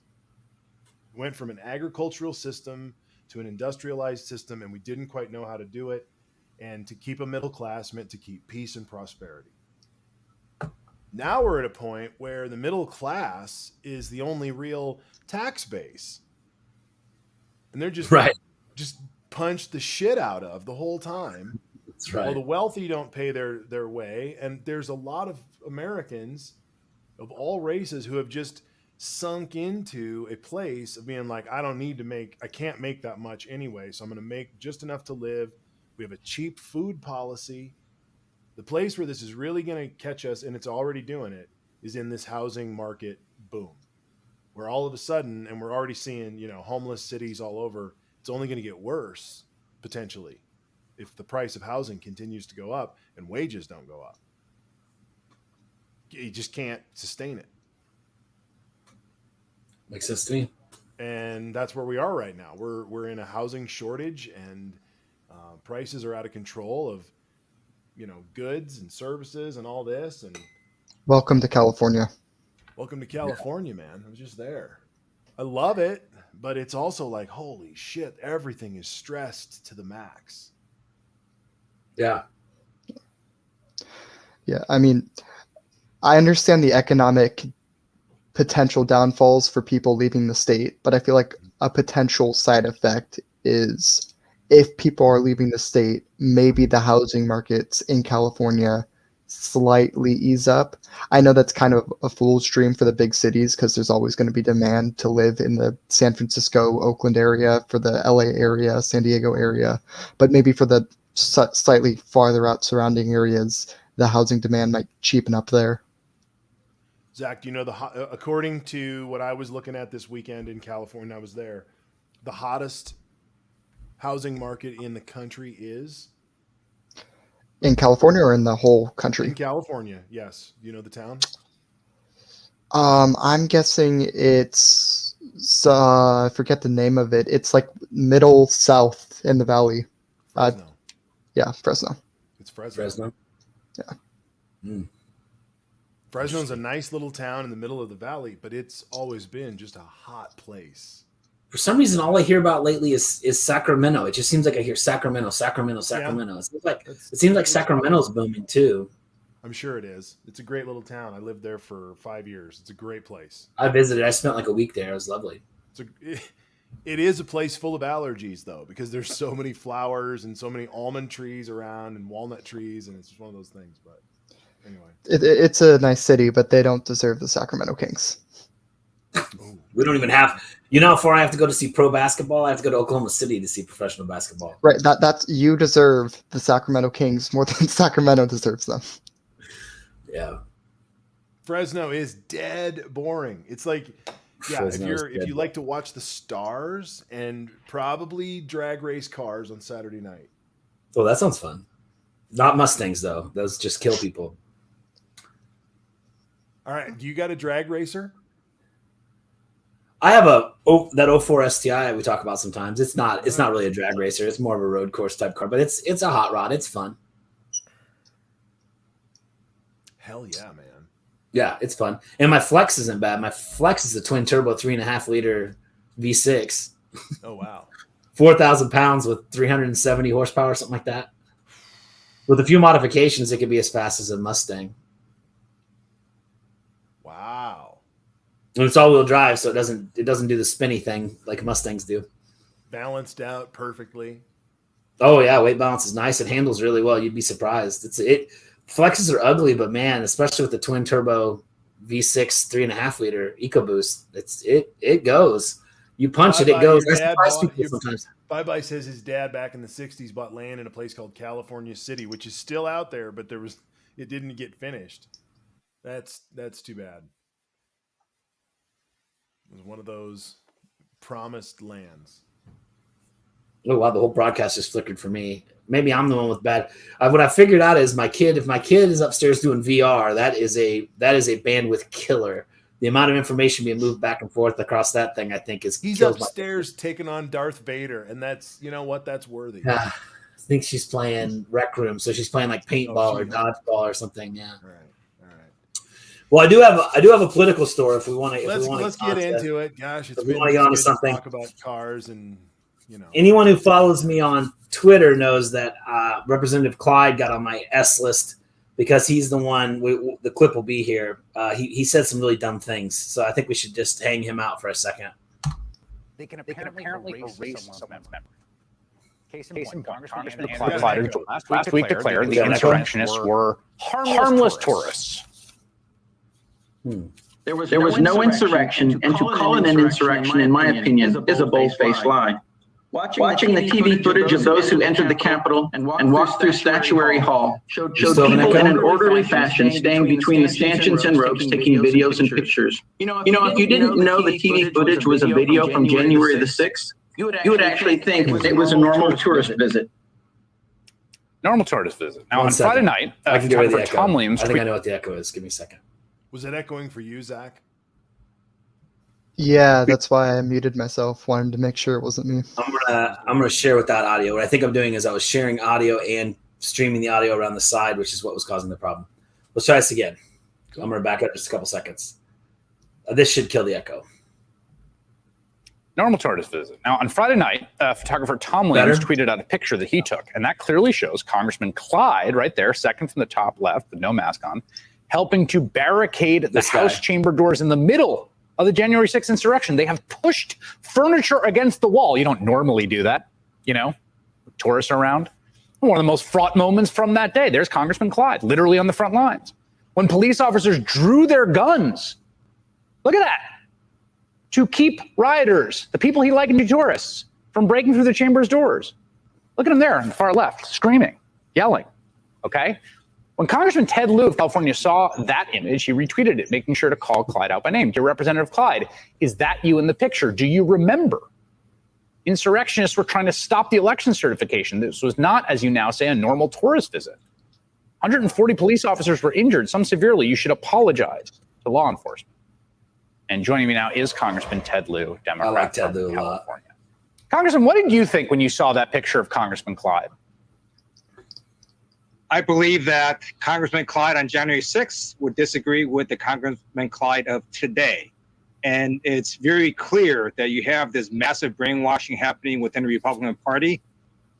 We went from an agricultural system to an industrialized system, and we didn't quite know how to do it. And to keep a middle class meant to keep peace and prosperity. Now we're at a point where the middle class is the only real tax base. And they're just punched the shit out of the whole time. That's right. Well, the wealthy don't pay their way. And there's a lot of Americans of all races who have just sunk into a place of being like, I can't make that much anyway. So I'm going to make just enough to live. We have a cheap food policy. The place where this is really going to catch us, and it's already doing it, is in this housing market boom, where all of a sudden, and we're already seeing, homeless cities all over. It's only going to get worse potentially if the price of housing continues to go up and wages don't go up. You just can't sustain it. Makes sense to me. And that's where we are right now. We're in a housing shortage, and prices are out of control of, goods and services and all this. And Welcome to California. welcome to California, man. I was just there. I love it, but it's also like, holy shit, everything is stressed to the max. Yeah. Yeah, I mean, I understand the economic potential downfalls for people leaving the state, but I feel like a potential side effect is if people are leaving the state, maybe the housing markets in California slightly ease up. I know that's kind of a fool's dream for the big cities because there's always going to be demand to live in the San Francisco, Oakland area, for the LA area, San Diego area, but maybe for the slightly farther out surrounding areas, the housing demand might cheapen up there. Zach, do you know according to what I was looking at this weekend in California, I was there, the hottest housing market in the country is? In California or in the whole country? In California, yes. Do you know the town? I'm guessing it's I forget the name of it. It's like middle south in the valley. Fresno. Yeah, Fresno. It's Fresno. Fresno. Yeah. Mm. Fresno's a nice little town in the middle of the valley, but it's always been just a hot place. For some reason, all I hear about lately is Sacramento. It just seems like I hear Sacramento. Yeah. It seems like Sacramento's booming too. I'm sure it is. It's a great little town. I lived there for 5 years. It's a great place. I visited. I spent like a week there. It was lovely. It is a place full of allergies, though, because there's so many flowers and so many almond trees around and walnut trees, and it's just one of those things. But anyway, it's a nice city, but they don't deserve the Sacramento Kings. We don't even have. You know how far I have to go to see pro basketball? I have to go to Oklahoma City to see professional basketball. Right. That's you deserve the Sacramento Kings more than Sacramento deserves them. Yeah. Fresno is dead boring. It's like, yeah, if you like to watch the stars and probably drag race cars on Saturday night. Oh, that sounds fun. Not Mustangs though. Those just kill people. All right. Do you got a drag racer? I have that 04 STI we talk about sometimes. It's not really a drag racer. It's more of a road course type car, but it's a hot rod. It's fun. Hell yeah, man. Yeah, it's fun. And my Flex isn't bad. My Flex is a twin turbo 3.5 liter V6. Oh wow. 4,000 pounds with 370 horsepower, something like that. With a few modifications, it could be as fast as a Mustang. Wow. And it's all-wheel drive, so it doesn't do the spinny thing like Mustangs do. Balanced out perfectly. Oh yeah, weight balance is nice. It handles really well. You'd be surprised. Flexes are ugly, but man, especially with the twin turbo V6 3.5 liter EcoBoost, it goes. You punch it goes. I surprise people sometimes. Bye says his dad back in the 60s bought land in a place called California City, which is still out there, but it didn't get finished. That's too bad. It was one of those promised lands. Oh wow, the whole broadcast just flickered for me. Maybe I'm the one with bad. What I figured out is if my kid is upstairs doing VR, that is a bandwidth killer. The amount of information being moved back and forth across that thing, I think, He's upstairs taking on Darth Vader, and that's that's worthy. I think she's playing Rec Room, so she's playing like paintball or dodgeball or something. Yeah. All right. Well, I do have a political story if we want to. Let's get into it. Gosh, it's we been want to get onto good something. To talk about cars and Anyone who follows me on Twitter knows that Representative Clyde got on my S list because he's the one. The clip will be here. He said some really dumb things, so I think we should just hang him out for a second. They can apparently erase someone's memory. Case in point, Congressman Clyde last week declared the insurrectionists were harmless tourists. There was no insurrection, and to call it an insurrection, in my opinion, is a bold-faced lie. Watching the TV footage of those who entered the Capitol and walked through Statuary Hall showed people in an orderly fashion staying between the stanchions and ropes taking videos and pictures. If you didn't know the TV footage was a video from January the 6th, you would actually think it was a normal tourist visit. Normal tourist visit. Now, on Friday night, photographer Tom Williams. I think I know what the echo is. Give me a second. Was it echoing for you, Zach? Yeah, that's why I muted myself. Wanted to make sure it wasn't me. I'm gonna share without audio. What I think I'm doing is I was sharing audio and streaming the audio around the side, which is what was causing the problem. Let's try this again. I'm gonna back up just a couple seconds. This should kill the echo. Normal tourist visit. Now, on Friday night, photographer Tom Williams tweeted out a picture that he took, and that clearly shows Congressman Clyde right there, second from the top left, with no mask on, helping to barricade the House chamber doors in the middle of the January 6th insurrection. They have pushed furniture against the wall. You don't normally do that, tourists around. One of the most fraught moments from that day. There's Congressman Clyde, literally on the front lines. When police officers drew their guns, look at that, to keep rioters, the people he likened to tourists, from breaking through the chamber's doors. Look at him there on the far left, screaming, yelling, okay? When Congressman Ted Lieu of California saw that image, he retweeted it, making sure to call Clyde out by name. Dear Representative Clyde, is that you in the picture? Do you remember? Insurrectionists were trying to stop the election certification. This was not, as you now say, a normal tourist visit. 140 police officers were injured, some severely. You should apologize to law enforcement. And joining me now is Congressman Ted Lieu, Democrat. I like Ted Lieu a lot. Congressman, what did you think when you saw that picture of Congressman Clyde? I believe that Congressman Clyde on January 6th would disagree with the Congressman Clyde of today. And it's very clear that you have this massive brainwashing happening within the Republican Party.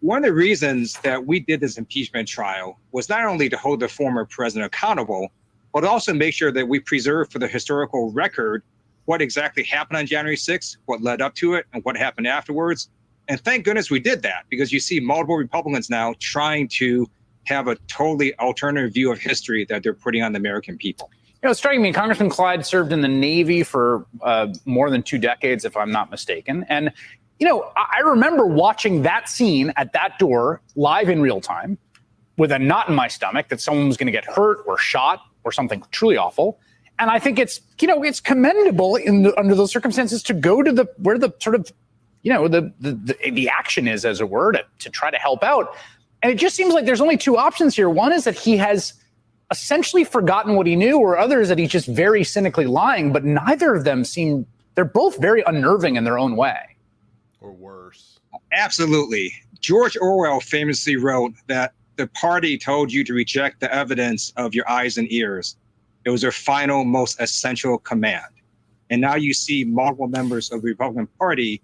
One of the reasons that we did this impeachment trial was not only to hold the former president accountable, but also make sure that we preserve for the historical record what exactly happened on January 6th, what led up to it, and what happened afterwards. And thank goodness we did that, because you see multiple Republicans now trying to have a totally alternative view of history that they're putting on the American people. It's striking me, Congressman Clyde served in the Navy for more than 2 decades, if I'm not mistaken. And, I remember watching that scene at that door live in real time with a knot in my stomach that someone was going to get hurt or shot or something truly awful. And I think it's, it's commendable under those circumstances to go to where the sort of, the action is, as it were, to try to help out. And it just seems like there's only 2 options here. One is that he has essentially forgotten what he knew, or others that he's just very cynically lying, but neither of them they're both very unnerving in their own way. Or worse. Absolutely. George Orwell famously wrote that the party told you to reject the evidence of your eyes and ears. It was their final, most essential command. And now you see multiple members of the Republican Party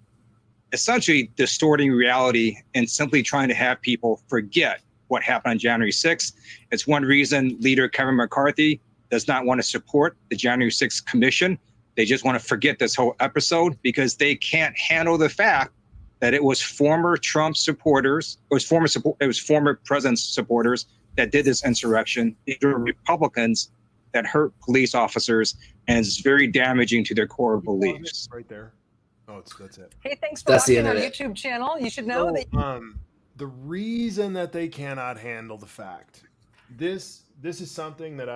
essentially distorting reality and simply trying to have people forget what happened on January 6th. It's one reason leader Kevin McCarthy does not want to support the January 6th commission. They just want to forget this whole episode because they can't handle the fact that it was former Trump supporters, it was former president's supporters that did this insurrection. These were Republicans that hurt police officers, and it's very damaging to their core beliefs. Right there. Oh, that's it. Hey, thanks for watching our YouTube channel. You should know that. The reason that they cannot handle the fact, this is something that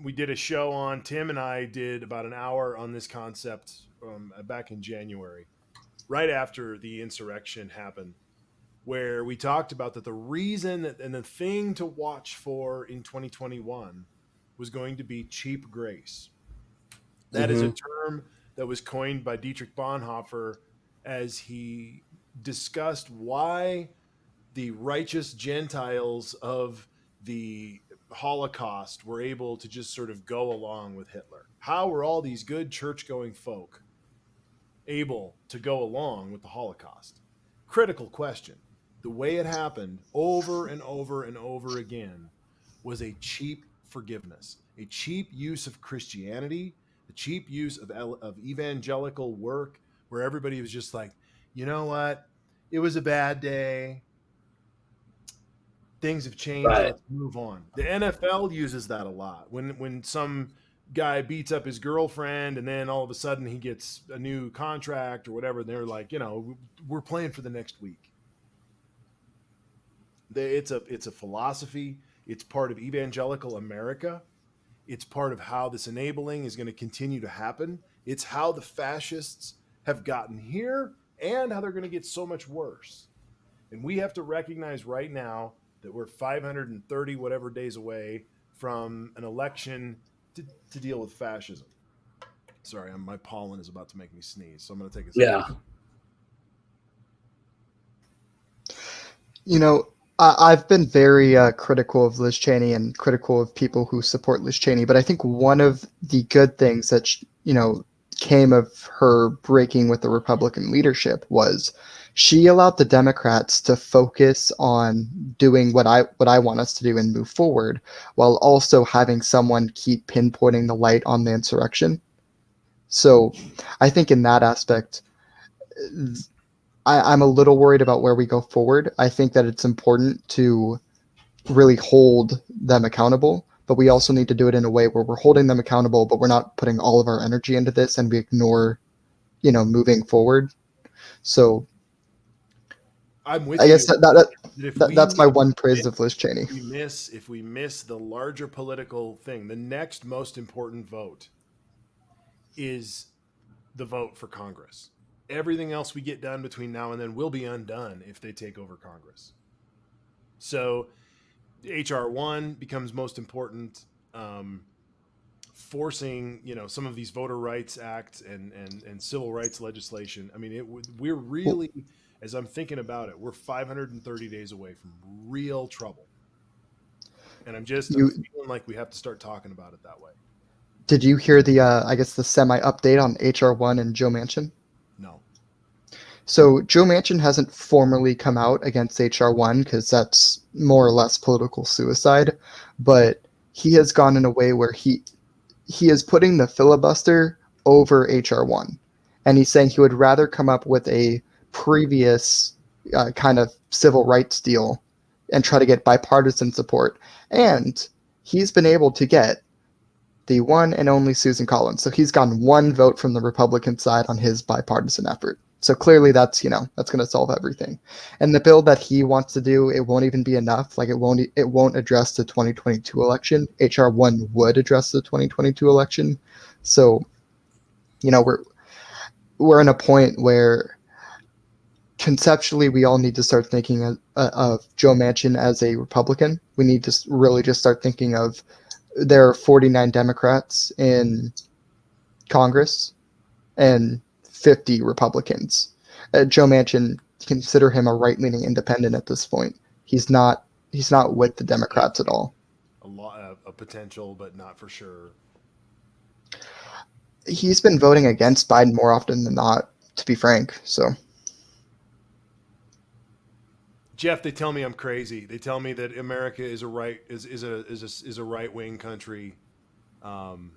we did a show on, Tim and I did about an hour on this concept back in January, right after the insurrection happened, where we talked about that the reason that, and the thing to watch for in 2021 was going to be cheap grace. That is a term that was coined by Dietrich Bonhoeffer as he discussed why the righteous Gentiles of the Holocaust were able to just sort of go along with Hitler. How were all these good church-going folk able to go along with the Holocaust? Critical question. The way it happened over and over and over again was a cheap forgiveness, a cheap use of Christianity, a cheap use of evangelical work, where everybody was just like, you know what? It was a bad day. Things have changed. Right. Let's move on. The NFL uses that a lot. When some guy beats up his girlfriend and then all of a sudden he gets a new contract or whatever, they're like, you know, we're playing for the next week. It's a philosophy. It's part of evangelical America. It's part of how this enabling is going to continue to happen. It's how the fascists have gotten here and how they're going to get so much worse. And we have to recognize right now that we're 530 whatever days away from an election to deal with fascism. Sorry, my pollen is about to make me sneeze, so I'm going to take a second. Yeah. You know, I've been very critical of Liz Cheney and critical of people who support Liz Cheney, but I think one of the good things that, came of her breaking with the Republican leadership was she allowed the Democrats to focus on doing what I want us to do and move forward, while also having someone keep pinpointing the light on the insurrection. So I think in that aspect, I'm a little worried about where we go forward. I think that it's important to really hold them accountable, but we also need to do it in a way where we're holding them accountable, but we're not putting all of our energy into this and we ignore, moving forward. So I'm with I guess you. That's my one praise of Liz Cheney. If we miss the larger political thing, the next most important vote is the vote for Congress. Everything else we get done between now and then will be undone if they take over Congress. So HR 1 becomes most important, forcing, some of these voter rights acts and civil rights legislation. I mean, we're really, as I'm thinking about it, we're 530 days away from real trouble. And I'm feeling like we have to start talking about it that way. Did you hear the semi update on HR 1 and Joe Manchin? No. So Joe Manchin hasn't formally come out against HR 1 because that's more or less political suicide, but he has gone in a way where he is putting the filibuster over HR 1, and he's saying he would rather come up with a previous kind of civil rights deal and try to get bipartisan support. And he's been able to get the one and only Susan Collins. So he's gotten one vote from the Republican side on his bipartisan effort. So clearly that's going to solve everything. And the bill that he wants to do, it won't even be enough. Like it won't address the 2022 election. HR 1 would address the 2022 election. So, we're in a point where conceptually we all need to start thinking of Joe Manchin as a Republican. We need to really just start thinking of there are 49 Democrats in Congress and 50 Republicans. Joe Manchin, consider him a right-leaning independent at this point. He's not with the Democrats at all. A lot of potential, but not for sure. He's been voting against Biden more often than not, to be frank. So, Jeff, they tell me I'm crazy. They tell me that America is a right-wing country. I'm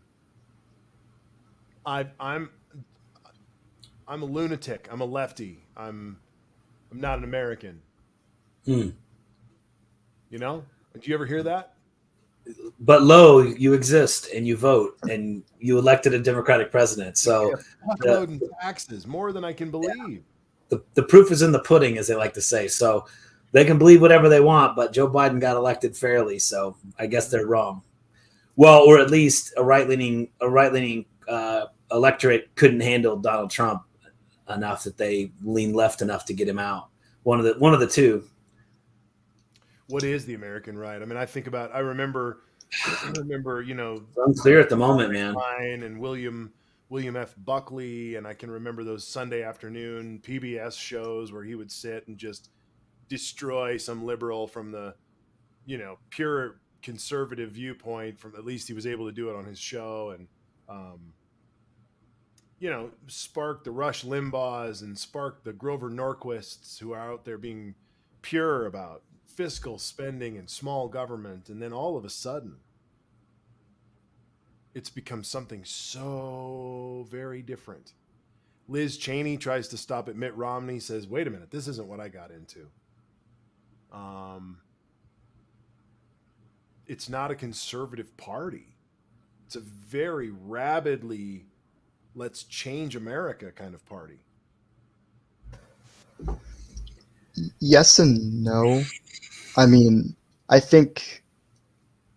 a lunatic. I'm a lefty. I'm not an American. Do you ever hear that? But you exist and you vote and you elected a Democratic president. So loading taxes more than I can believe. Yeah. The proof is in the pudding, as they like to say. So they can believe whatever they want, but Joe Biden got elected fairly. So I guess they're wrong. Well, or at least a right leaning electorate couldn't handle Donald Trump enough that they leaned left enough to get him out. One of the two. What is the American right? I mean, I remember, you know, it's unclear at the moment, man. And William F. Buckley, and I can remember those Sunday afternoon PBS shows where he would sit and just destroy some liberal from the, you know, pure conservative viewpoint. From at least he was able to do it on his show, and you know, spark the Rush Limbaughs and spark the Grover Norquists who are out there being pure about fiscal spending and small government. And then all of a sudden, it's become something so very different. Liz Cheney tries to stop it. Mitt Romney says, wait a minute, this isn't what I got into. It's not a conservative party. It's a very rabidly, let's change America kind of party. Yes and no. I mean, I think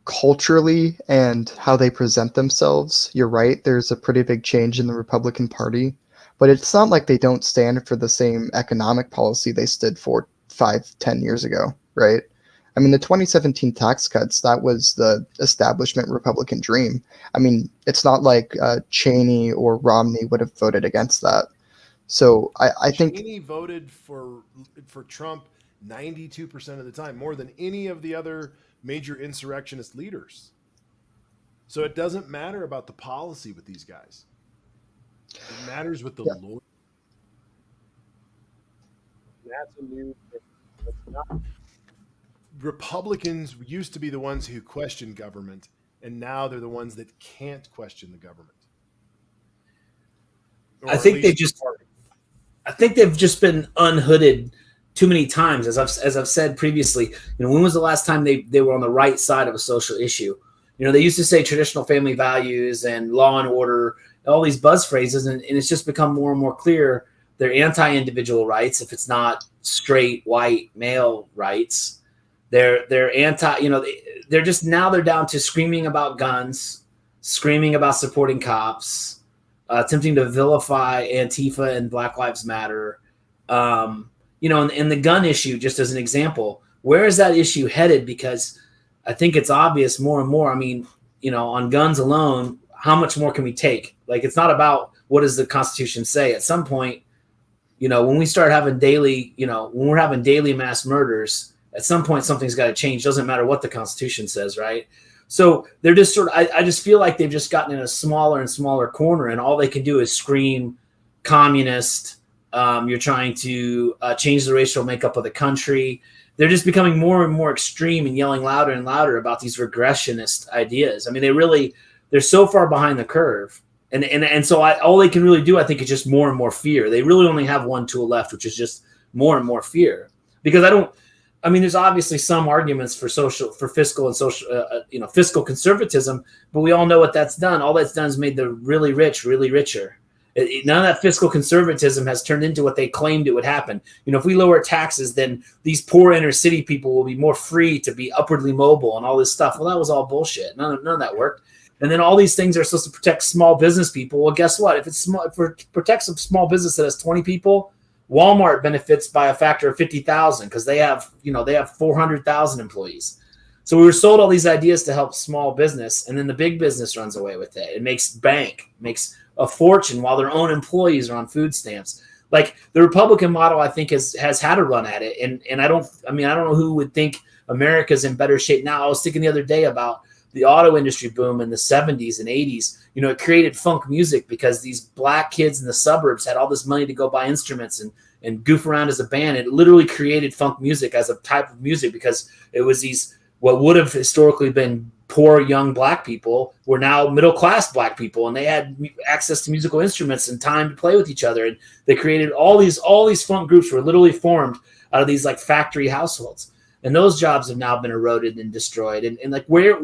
culturally and how they present themselves, you're right, there's a pretty big change in the Republican Party, but it's not like they don't stand for the same economic policy they stood for 5-10 years ago, right? I mean, the 2017 tax cuts, that was the establishment Republican dream. I mean, it's not like Cheney or Romney would have voted against that. So I think Cheney voted for Trump 92% of the time, more than any of the other major insurrectionist leaders. So it doesn't matter about the policy with these guys. It matters with the Lord. That's a new thing. That's not. Republicans used to be the ones who questioned government, and now they're the ones that can't question the government. I think they've just been unhooded too many times. As I've said previously, you know, when was the last time they were on the right side of a social issue? You know, they used to say traditional family values and law and order, all these buzz phrases, and it's just become more and more clear they're anti-individual rights if it's not straight white male rights. They're anti, you know, they're just, now they're down to screaming about guns, screaming about supporting cops, attempting to vilify Antifa and Black Lives Matter. You know, and the gun issue, just as an example, where is that issue headed? Because I think it's obvious more and more. I mean, you know, on guns alone, how much more can we take? Like, it's not about what does the Constitution say. At some point, you know, when we start having daily, you know, when we're having daily mass murders, at some point something's got to change. Doesn't matter what the Constitution says, right? So they're just sort of, I just feel like they've just gotten in a smaller and smaller corner, and all they can do is scream communist. You're trying to change the racial makeup of the country. They're just becoming more and more extreme and yelling louder and louder about these regressionist ideas. I mean, they're so far behind the curve. And so all they can really do, I think, is just more and more fear. They really only have one tool left, which is just more and more fear. Because there's obviously some arguments for fiscal and social, fiscal conservatism, but we all know what that's done. All that's done is made the really rich really richer. None of that fiscal conservatism has turned into what they claimed it would happen. You know, if we lower taxes, then these poor inner city people will be more free to be upwardly mobile and all this stuff. Well, that was all bullshit. None of that worked. And then all these things are supposed to protect small business people. Well, guess what? If it protects a small business that has 20 people, Walmart benefits by a factor of 50,000 because they have 400,000 employees. So we were sold all these ideas to help small business, and then the big business runs away with it. It makes a fortune while their own employees are on food stamps. Like, the Republican model, I think, has had a run at it. And I don't know who would think America's in better shape now. I was thinking the other day about the auto industry boom in the 70s and 80s. You know, it created funk music because these black kids in the suburbs had all this money to go buy instruments and goof around as a band. It literally created funk music as a type of music because it was these, what would have historically been poor young black people were now middle-class black people, and they had access to musical instruments and time to play with each other. And they created all these funk groups were literally formed out of these like factory households. And those jobs have now been eroded and destroyed. And like where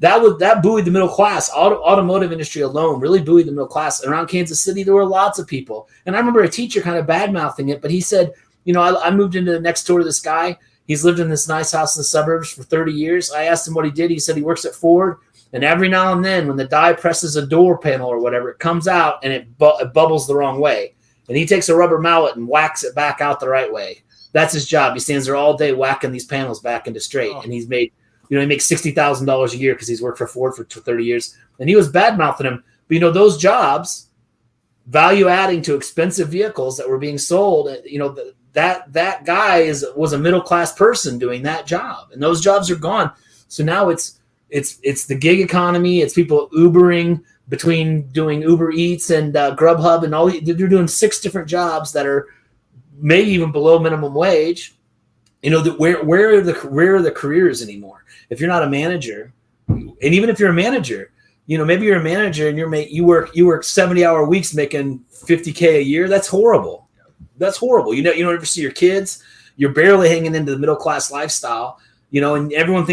that buoyed the middle class. Automotive industry alone really buoyed the middle class. Around Kansas City, there were lots of people. And I remember a teacher kind of bad-mouthing it, but he said, you know, I moved into the next door to this guy. He's lived in this nice house in the suburbs for 30 years. I asked him what he did. He said he works at Ford. And every now and then when the die presses a door panel or whatever, it comes out and it bubbles the wrong way. And he takes a rubber mallet and whacks it back out the right way. That's his job. He stands there all day whacking these panels back into straight. And he's made, he makes $60,000 a year because he's worked for Ford for 30 years. And he was bad-mouthing him. But, those jobs, value adding to expensive vehicles that were being sold, that guy was a middle-class person doing that job. And those jobs are gone. So now it's the gig economy. It's people Ubering between doing Uber Eats and Grubhub and all. They're doing 6 different jobs that are maybe even below minimum wage. Where are the careers anymore? If you're not a manager, and even if you're a manager, maybe you're a manager and you work 70-hour weeks making $50K a year. That's horrible. That's horrible. You don't ever see your kids. You're barely hanging into the middle class lifestyle. And everyone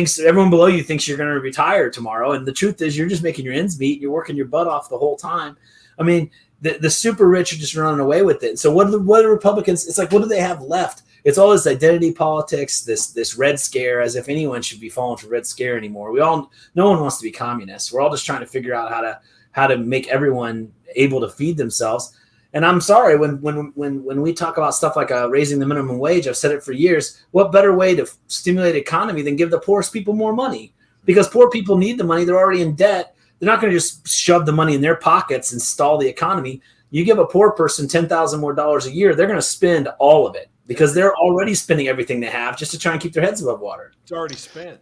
below you thinks you're going to retire tomorrow. And the truth is, you're just making your ends meet. You're working your butt off the whole time. I mean, the super rich are just running away with it. So what are the Republicans? It's like, what do they have left? It's all this identity politics, this Red Scare, as if anyone should be falling for Red Scare anymore. No one wants to be communists. We're all just trying to figure out how to make everyone able to feed themselves. And I'm sorry, when we talk about stuff like raising the minimum wage, I've said it for years, what better way to stimulate the economy than give the poorest people more money? Because poor people need the money. They're already in debt. They're not going to just shove the money in their pockets and stall the economy. You give a poor person $10,000 more a year, they're going to spend all of it because they're already spending everything they have just to try and keep their heads above water. It's already spent.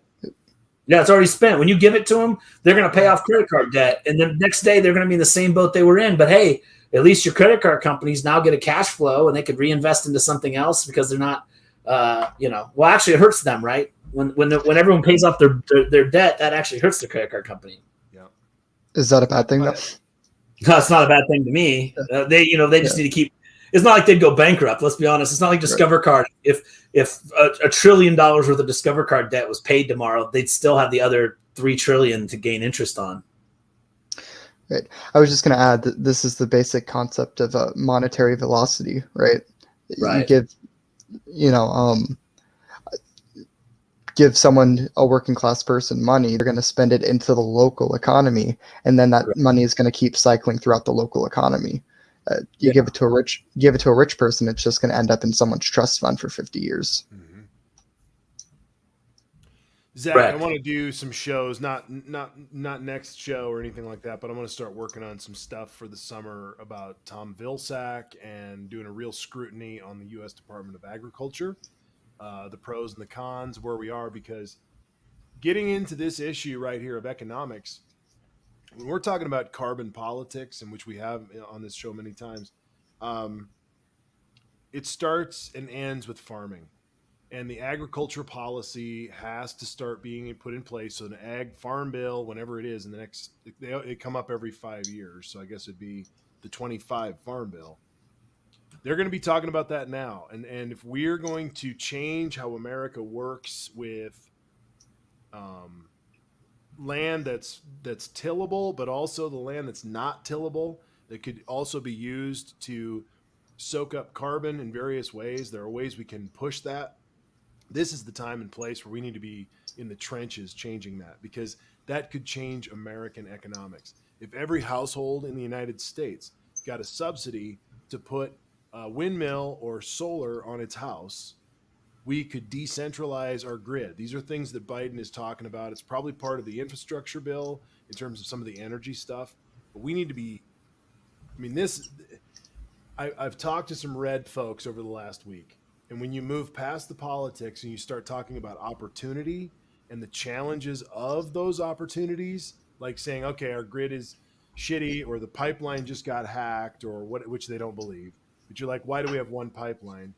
Yeah, it's already spent. When you give it to them, they're going to pay off credit card debt. And the next day, they're going to be in the same boat they were in. But hey, at least your credit card companies now get a cash flow and they could reinvest into something else because they're not, well, actually it hurts them, right? When everyone pays off their debt, that actually hurts the credit card company. Yeah. Is that a bad thing though? No, it's not a bad thing to me. They just need to keep. It's not like they'd go bankrupt. Let's be honest. It's not like Discover Card. If $1 trillion worth of Discover Card debt was paid tomorrow, they'd still have the other $3 trillion to gain interest on. Right. I was just going to add that this is the basic concept of monetary velocity, right? Right. You give someone, a working class person, money, they're going to spend it into the local economy, and then that money is going to keep cycling throughout the local economy. Give it to a rich person, it's just going to end up in someone's trust fund for 50 years. Mm-hmm. Zach, I want to do some shows, not next show or anything like that, but I'm going to start working on some stuff for the summer about Tom Vilsack and doing a real scrutiny on the U.S. Department of Agriculture, the pros and the cons, where we are, because getting into this issue right here of economics, when we're talking about carbon politics, in which we have on this show many times, it starts and ends with farming. And the agriculture policy has to start being put in place. So an ag farm bill, whenever it is, in the next, they come up every 5 years. So I guess it'd be the 25 farm bill. They're going to be talking about that now. And if we're going to change how America works with land that's tillable, but also the land that's not tillable, that could also be used to soak up carbon in various ways. There are ways we can push that. This is the time and place where we need to be in the trenches changing that, because that could change American economics. If every household in the United States got a subsidy to put a windmill or solar on its house, we could decentralize our grid. These are things that Biden is talking about. It's probably part of the infrastructure bill in terms of some of the energy stuff. But we need to be, I've talked to some red folks over the last week. And when you move past the politics and you start talking about opportunity and the challenges of those opportunities, like saying, okay, our grid is shitty, or the pipeline just got hacked, or which they don't believe. But you're like, why do we have one pipeline?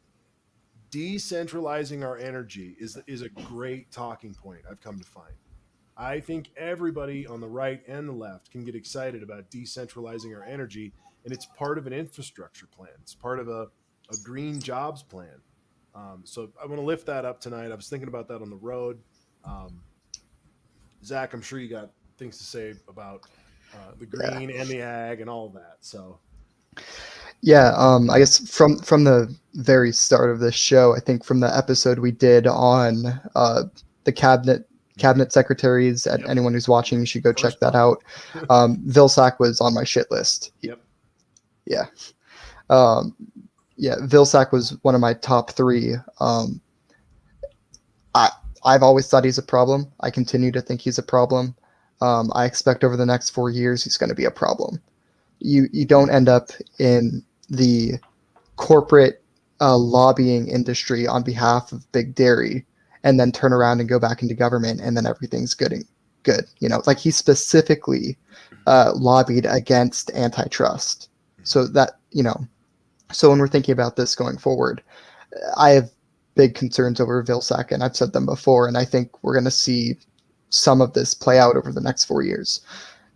Decentralizing our energy is a great talking point, I've come to find. I think everybody on the right and the left can get excited about decentralizing our energy, and it's part of an infrastructure plan. It's part of a green jobs plan. So I want to lift that up tonight. I was thinking about that on the road. Zach, I'm sure you got things to say about the green and the ag and all of that. So, Yeah, I guess from the very start of this show, I think from the episode we did on the cabinet secretaries, and anyone who's watching, you should go check that out. Vilsack was on my shit list. Yep. Yeah. Yeah, Vilsack was one of my top 3. I've always thought he's a problem. I continue to think he's a problem. I expect over the next 4 years he's going to be a problem. You don't end up in the corporate lobbying industry on behalf of big dairy and then turn around and go back into government and then everything's good. You know, like he specifically lobbied against antitrust. So that, you know, so when we're thinking about this going forward, I have big concerns over Vilsack, and I've said them before, and I think we're going to see some of this play out over the next 4 years.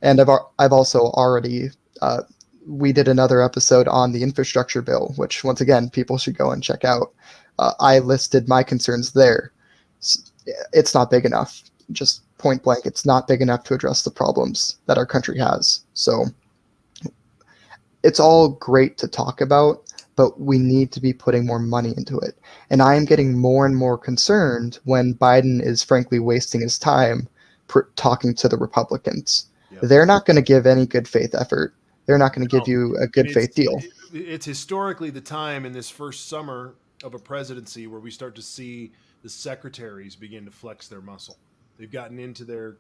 And I've also already we did another episode on the infrastructure bill, which once again people should go and check out. I listed my concerns there. It's not big enough. Just point blank, it's not big enough to address the problems that our country has. So it's all great to talk about, but we need to be putting more money into it. And I am getting more and more concerned when Biden is frankly wasting his time talking to the Republicans. Yep. They're not going to give any good faith effort. They're not going to give you a good faith deal. It's historically the time in this first summer of a presidency where we start to see the secretaries begin to flex their muscle. They've gotten into their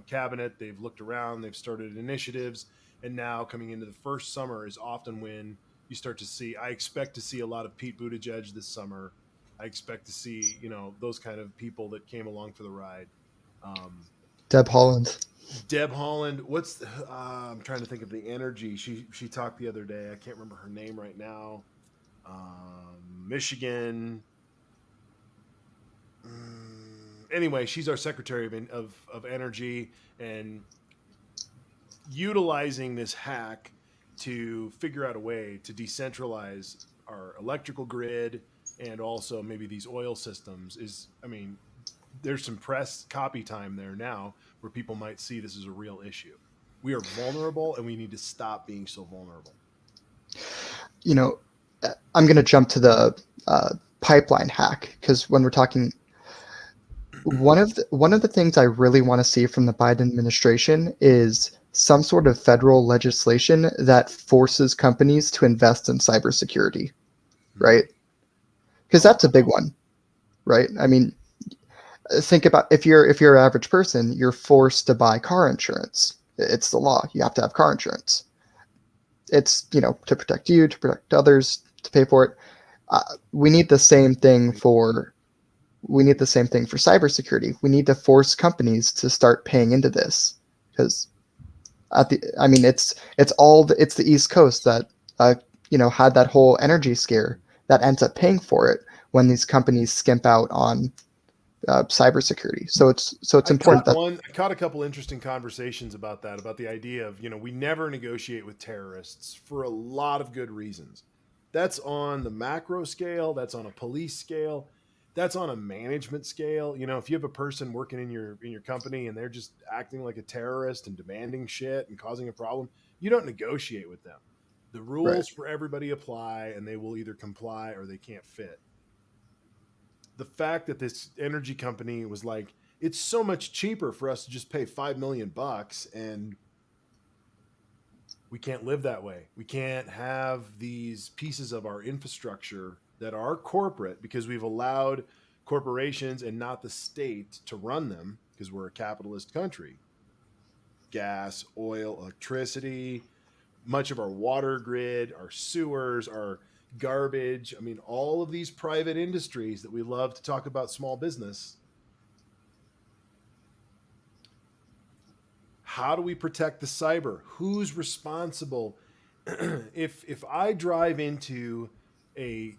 cabinet. They've looked around. They've started initiatives. And now coming into the first summer is often when you start to see, I expect to see a lot of Pete Buttigieg this summer. I expect to see, those kind of people that came along for the ride. Deb Haaland. I'm trying to think of the energy. She talked the other day. I can't remember her name right now. Michigan. Anyway, she's our Secretary of Energy, and utilizing this hack to figure out a way to decentralize our electrical grid and also maybe these oil systems there's some press copy time there now where people might see this as a real issue. We are vulnerable and we need to stop being so vulnerable. I'm going to jump to the pipeline hack, because when we're talking, one of the things I really want to see from the Biden administration is some sort of federal legislation that forces companies to invest in cybersecurity, right? Because that's a big one, right? I mean, think about if you're an average person, you're forced to buy car insurance. It's the law. You have to have car insurance. It's to protect you, to protect others, to pay for it. We need the same thing for cybersecurity. We need to force companies to start paying into this, because it's the East Coast that had that whole energy scare that ends up paying for it when these companies skimp out on cybersecurity. So it's important. I caught a couple interesting conversations about that, about the idea of, we never negotiate with terrorists for a lot of good reasons. That's on the macro scale. That's on a police scale. That's on a management scale. If you have a person working in your company and they're just acting like a terrorist and demanding shit and causing a problem, you don't negotiate with them. The rules for everybody apply, and they will either comply or they can't fit. The fact that this energy company was like, it's so much cheaper for us to just pay $5 million, and we can't live that way. We can't have these pieces of our infrastructure that are corporate, because we've allowed corporations and not the state to run them, because we're a capitalist country. Gas, oil, electricity, much of our water grid, our sewers, our garbage. All of these private industries that we love to talk about, small business. How do we protect the cyber? Who's responsible? If I drive into a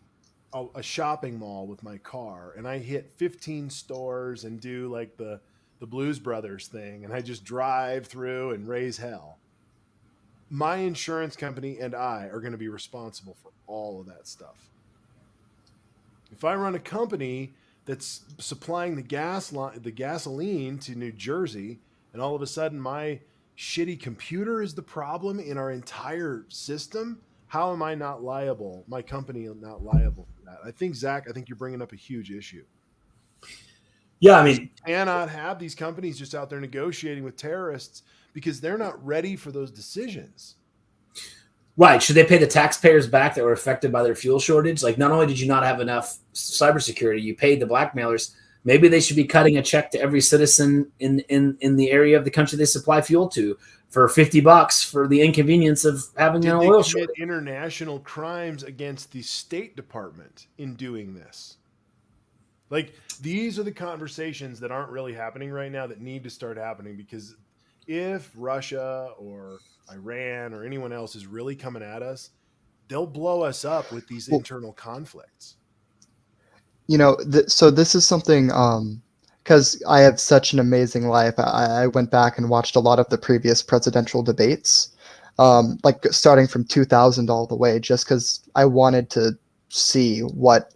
shopping mall with my car and I hit 15 stores and do like the Blues Brothers thing, and I just drive through and raise hell, my insurance company and I are going to be responsible for all of that stuff. If I run a company that's supplying the gasoline to New Jersey, and all of a sudden my shitty computer is the problem in our entire system, how am I not liable? My company not liable for that? I think Zach, I think you're bringing up a huge issue. Yeah, I mean, you cannot have these companies just out there negotiating with terrorists because they're not ready for those decisions. Right. Should they pay the taxpayers back that were affected by their fuel shortage? Like, not only did you not have enough cybersecurity, you paid the blackmailers. Maybe they should be cutting a check to every citizen in the area of the country they supply fuel to for $50 for the inconvenience of having an oil shortage. International crimes against the State Department in doing this. Like, these are the conversations that aren't really happening right now that need to start happening, because if Russia or Iran or anyone else is really coming at us, they'll blow us up with these internal conflicts. You know, so this is something, because I have such an amazing life. I went back and watched a lot of the previous presidential debates, like starting from 2000 all the way, just because I wanted to see what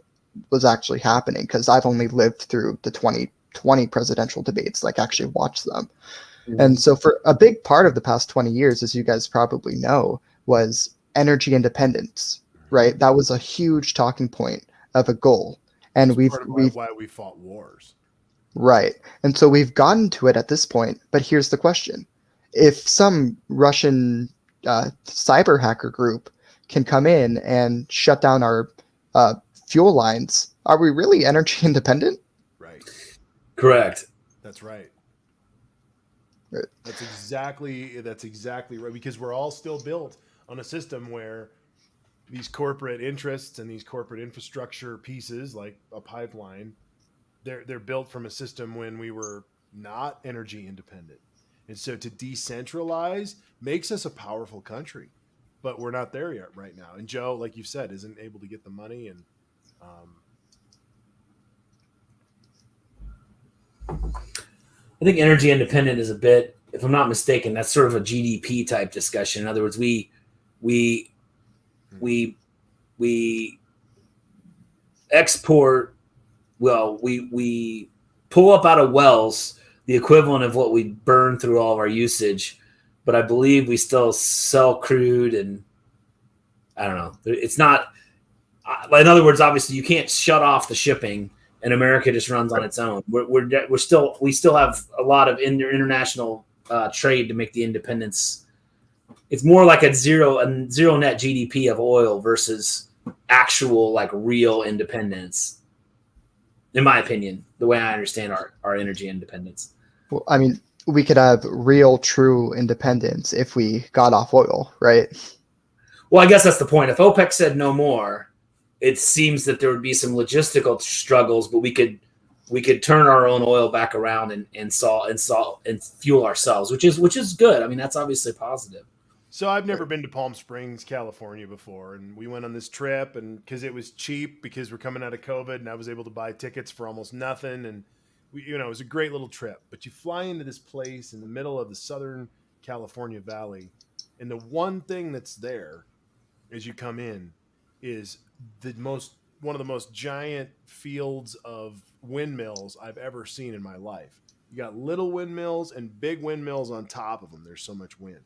was actually happening, because I've only lived through the 2020 presidential debates, like actually watched them. Mm-hmm. And so for a big part of the past 20 years, as you guys probably know, was energy independence, right? That was a huge talking point of a goal. And we've why we fought wars. Right. And so we've gotten to it at this point, but here's the question. If some Russian cyber hacker group can come in and shut down our fuel lines, are we really energy independent? Right. Correct. That's right. Right. That's exactly right, because we're all still built on a system where these corporate interests and these corporate infrastructure pieces, like a pipeline, they're built from a system when we were not energy independent. And so to decentralize makes us a powerful country, but we're not there yet right now. And Joe, like you said, isn't able to get the money. And I think energy independent is a bit, if I'm not mistaken, that's sort of a GDP type discussion. In other words, we export, we pull up out of wells the equivalent of what we burn through all of our usage, but I believe we still sell crude, and I don't know. It's not, in other words, obviously you can't shut off the shipping and America just runs on its own. We still have a lot of international trade to make the independence. It's more like a zero net GDP of oil versus actual, like, real independence, in my opinion, the way I understand our energy independence. Well, I mean, we could have real, true independence if we got off oil, right? Well, I guess that's the point. If OPEC said no more, it seems that there would be some logistical struggles, but we could turn our own oil back around and fuel ourselves, which is good. I mean, that's obviously positive. So I've never been to Palm Springs, California before, and we went on this trip, and because it was cheap, because we're coming out of COVID, and I was able to buy tickets for almost nothing, and it was a great little trip. But you fly into this place in the middle of the Southern California Valley, and the one thing that's there as you come in is one of the most giant fields of windmills I've ever seen in my life. You got little windmills and big windmills on top of them. There's so much wind.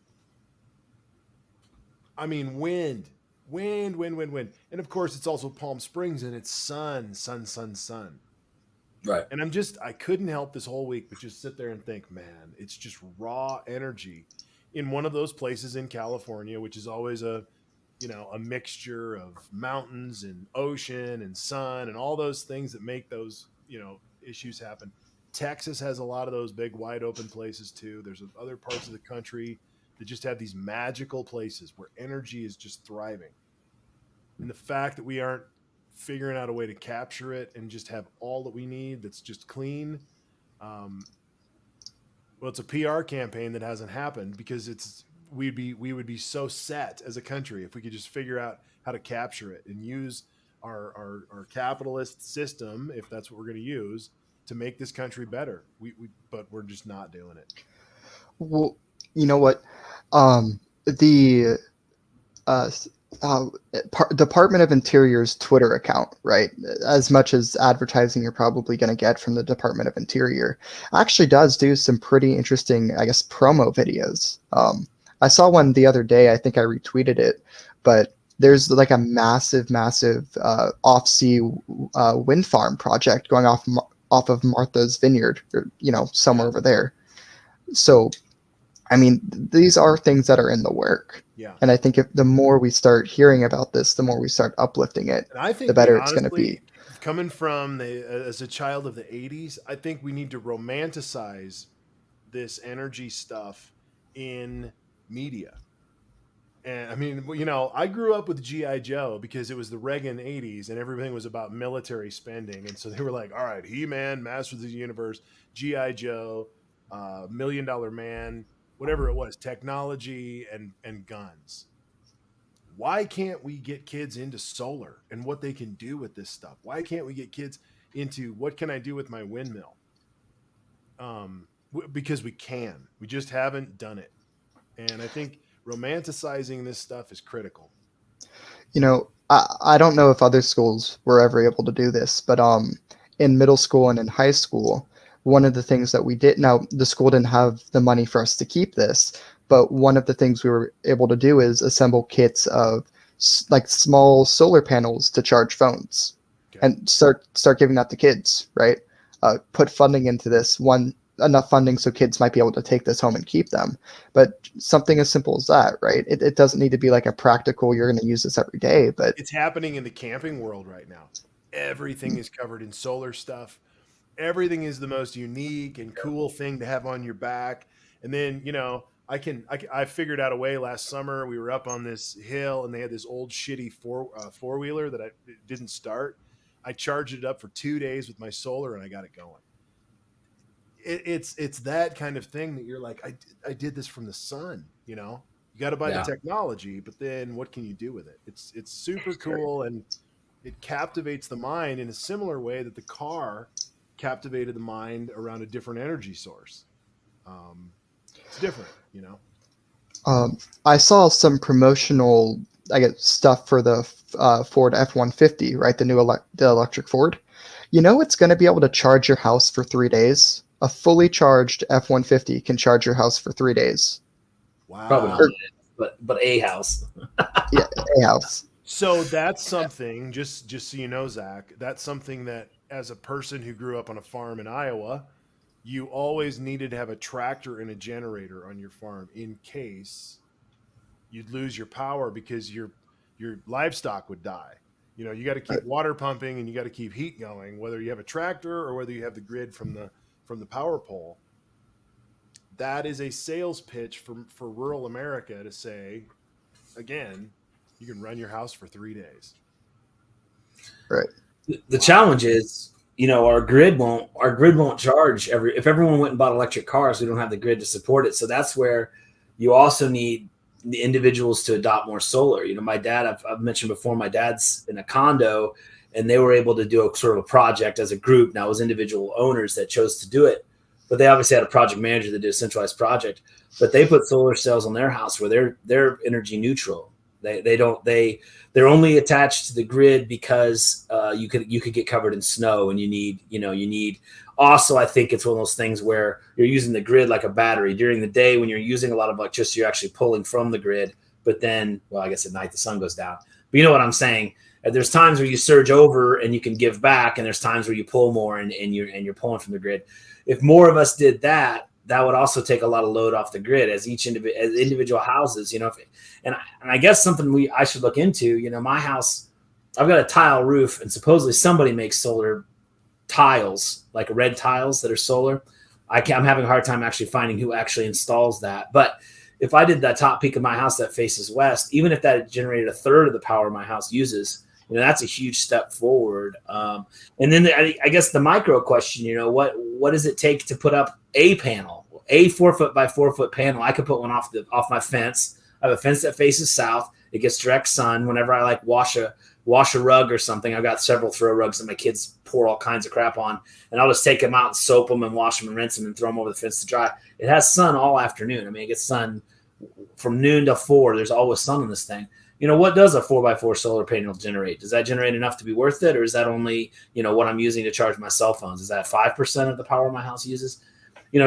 I mean, wind. And of course, it's also Palm Springs, and it's sun. Right. And I couldn't help this whole week but just sit there and think, man, it's just raw energy in one of those places in California, which is always a mixture of mountains and ocean and sun and all those things that make those, issues happen. Texas has a lot of those big, wide open places too. There's other parts of the country that just have these magical places where energy is just thriving. And the fact that we aren't figuring out a way to capture it and just have all that we need that's just clean, it's a PR campaign that hasn't happened, because we would be so set as a country if we could just figure out how to capture it and use our capitalist system, if that's what we're going to use, to make this country better. But we're just not doing it. Well, you know what? The Department of Interior's Twitter account, right? As much as advertising you're probably going to get from the Department of Interior, actually does do some pretty interesting, I guess, promo videos. I saw one the other day. I think I retweeted it, but there's like a massive off-sea wind farm project going off of Martha's Vineyard, or, somewhere over there. So, I mean, these are things that are in the work. Yeah. And I think if the more we start hearing about this, the more we start uplifting it, and I think the better it's going to be. Coming from as a child of the 80s, I think we need to romanticize this energy stuff in media. And I mean, I grew up with G.I. Joe because it was the Reagan 80s and everything was about military spending. And so they were like, all right, He-Man, Masters of the Universe, G.I. Joe, $1 Million Man, whatever it was, technology and guns. Why can't we get kids into solar and what they can do with this stuff? Why can't we get kids into what can I do with my windmill? Because we can. We just haven't done it. And I think romanticizing this stuff is critical. I don't know if other schools were ever able to do this, but in middle school and in high school, one of the things that we did, now the school didn't have the money for us to keep this, but one of the things we were able to do is assemble kits of like small solar panels to charge phones, and start giving that to kids, right? Put funding into this, enough funding so kids might be able to take this home and keep them. But something as simple as that, right? It doesn't need to be like a practical, you're going to use this every day, but it's happening in the camping world right now. Everything is covered in solar stuff. Everything is the most unique and cool thing to have on your back. And then, I figured out a way last summer. We were up on this hill and they had this old shitty four-wheeler that didn't start. I charged it up for 2 days with my solar and I got it going. It's that kind of thing that you're like, I did this from the sun. You got to buy the technology, but then what can you do with it? It's super cool, and it captivates the mind in a similar way that the car captivated the mind around a different energy source. It's different, I saw some promotional, stuff for the Ford F-150, right? The new the electric Ford. It's going to be able to charge your house for 3 days. A fully charged F-150 can charge your house for 3 days. Wow. Probably not, but a house. Yeah, a house. So that's something, just so you know, Zach, that's something that as a person who grew up on a farm in Iowa, you always needed to have a tractor and a generator on your farm in case you'd lose your power because your livestock would die. You got to keep water pumping and you got to keep heat going, whether you have a tractor or whether you have the grid from the power pole. That is a sales pitch for rural America to say, again, you can run your house for 3 days. Right. The challenge is, our grid won't charge if everyone went and bought electric cars, we don't have the grid to support it. So that's where you also need the individuals to adopt more solar. My dad, I've mentioned before, my dad's in a condo and they were able to do a sort of a project as a group. Now it was individual owners that chose to do it, but they obviously had a project manager that did a centralized project, but they put solar cells on their house where they're energy neutral. They're only attached to the grid because you could get covered in snow, and you need also, I think it's one of those things where you're using the grid like a battery. During the day when you're using a lot of electricity, you're actually pulling from the grid, but then, well, I guess at night the sun goes down. But you know what I'm saying? There's times where you surge over and you can give back, and there's times where you pull more and you're pulling from the grid. If more of us did that, that would also take a lot of load off the grid as individual houses, and I guess something I should look into. My house, I've got a tile roof, and supposedly somebody makes solar tiles, like red tiles that are solar. I'm having a hard time actually finding who actually installs that. But if I did that top peak of my house that faces west, even if that generated a third of the power my house uses, that's a huge step forward. And then I guess the micro question, what does it take to put up a panel, a 4 foot by 4 foot panel? I could put one off my fence. I have a fence that faces south. It gets direct sun. Whenever I wash a rug or something, I've got several throw rugs that my kids pour all kinds of crap on, and I'll just take them out and soap them and wash them and rinse them and throw them over the fence to dry. It has sun all afternoon. I mean, it gets sun from noon to 4. There's always sun on this thing. What does a 4x4 solar panel generate? Does that generate enough to be worth it? Or is that only, what I'm using to charge my cell phones? Is that 5% of the power my house uses?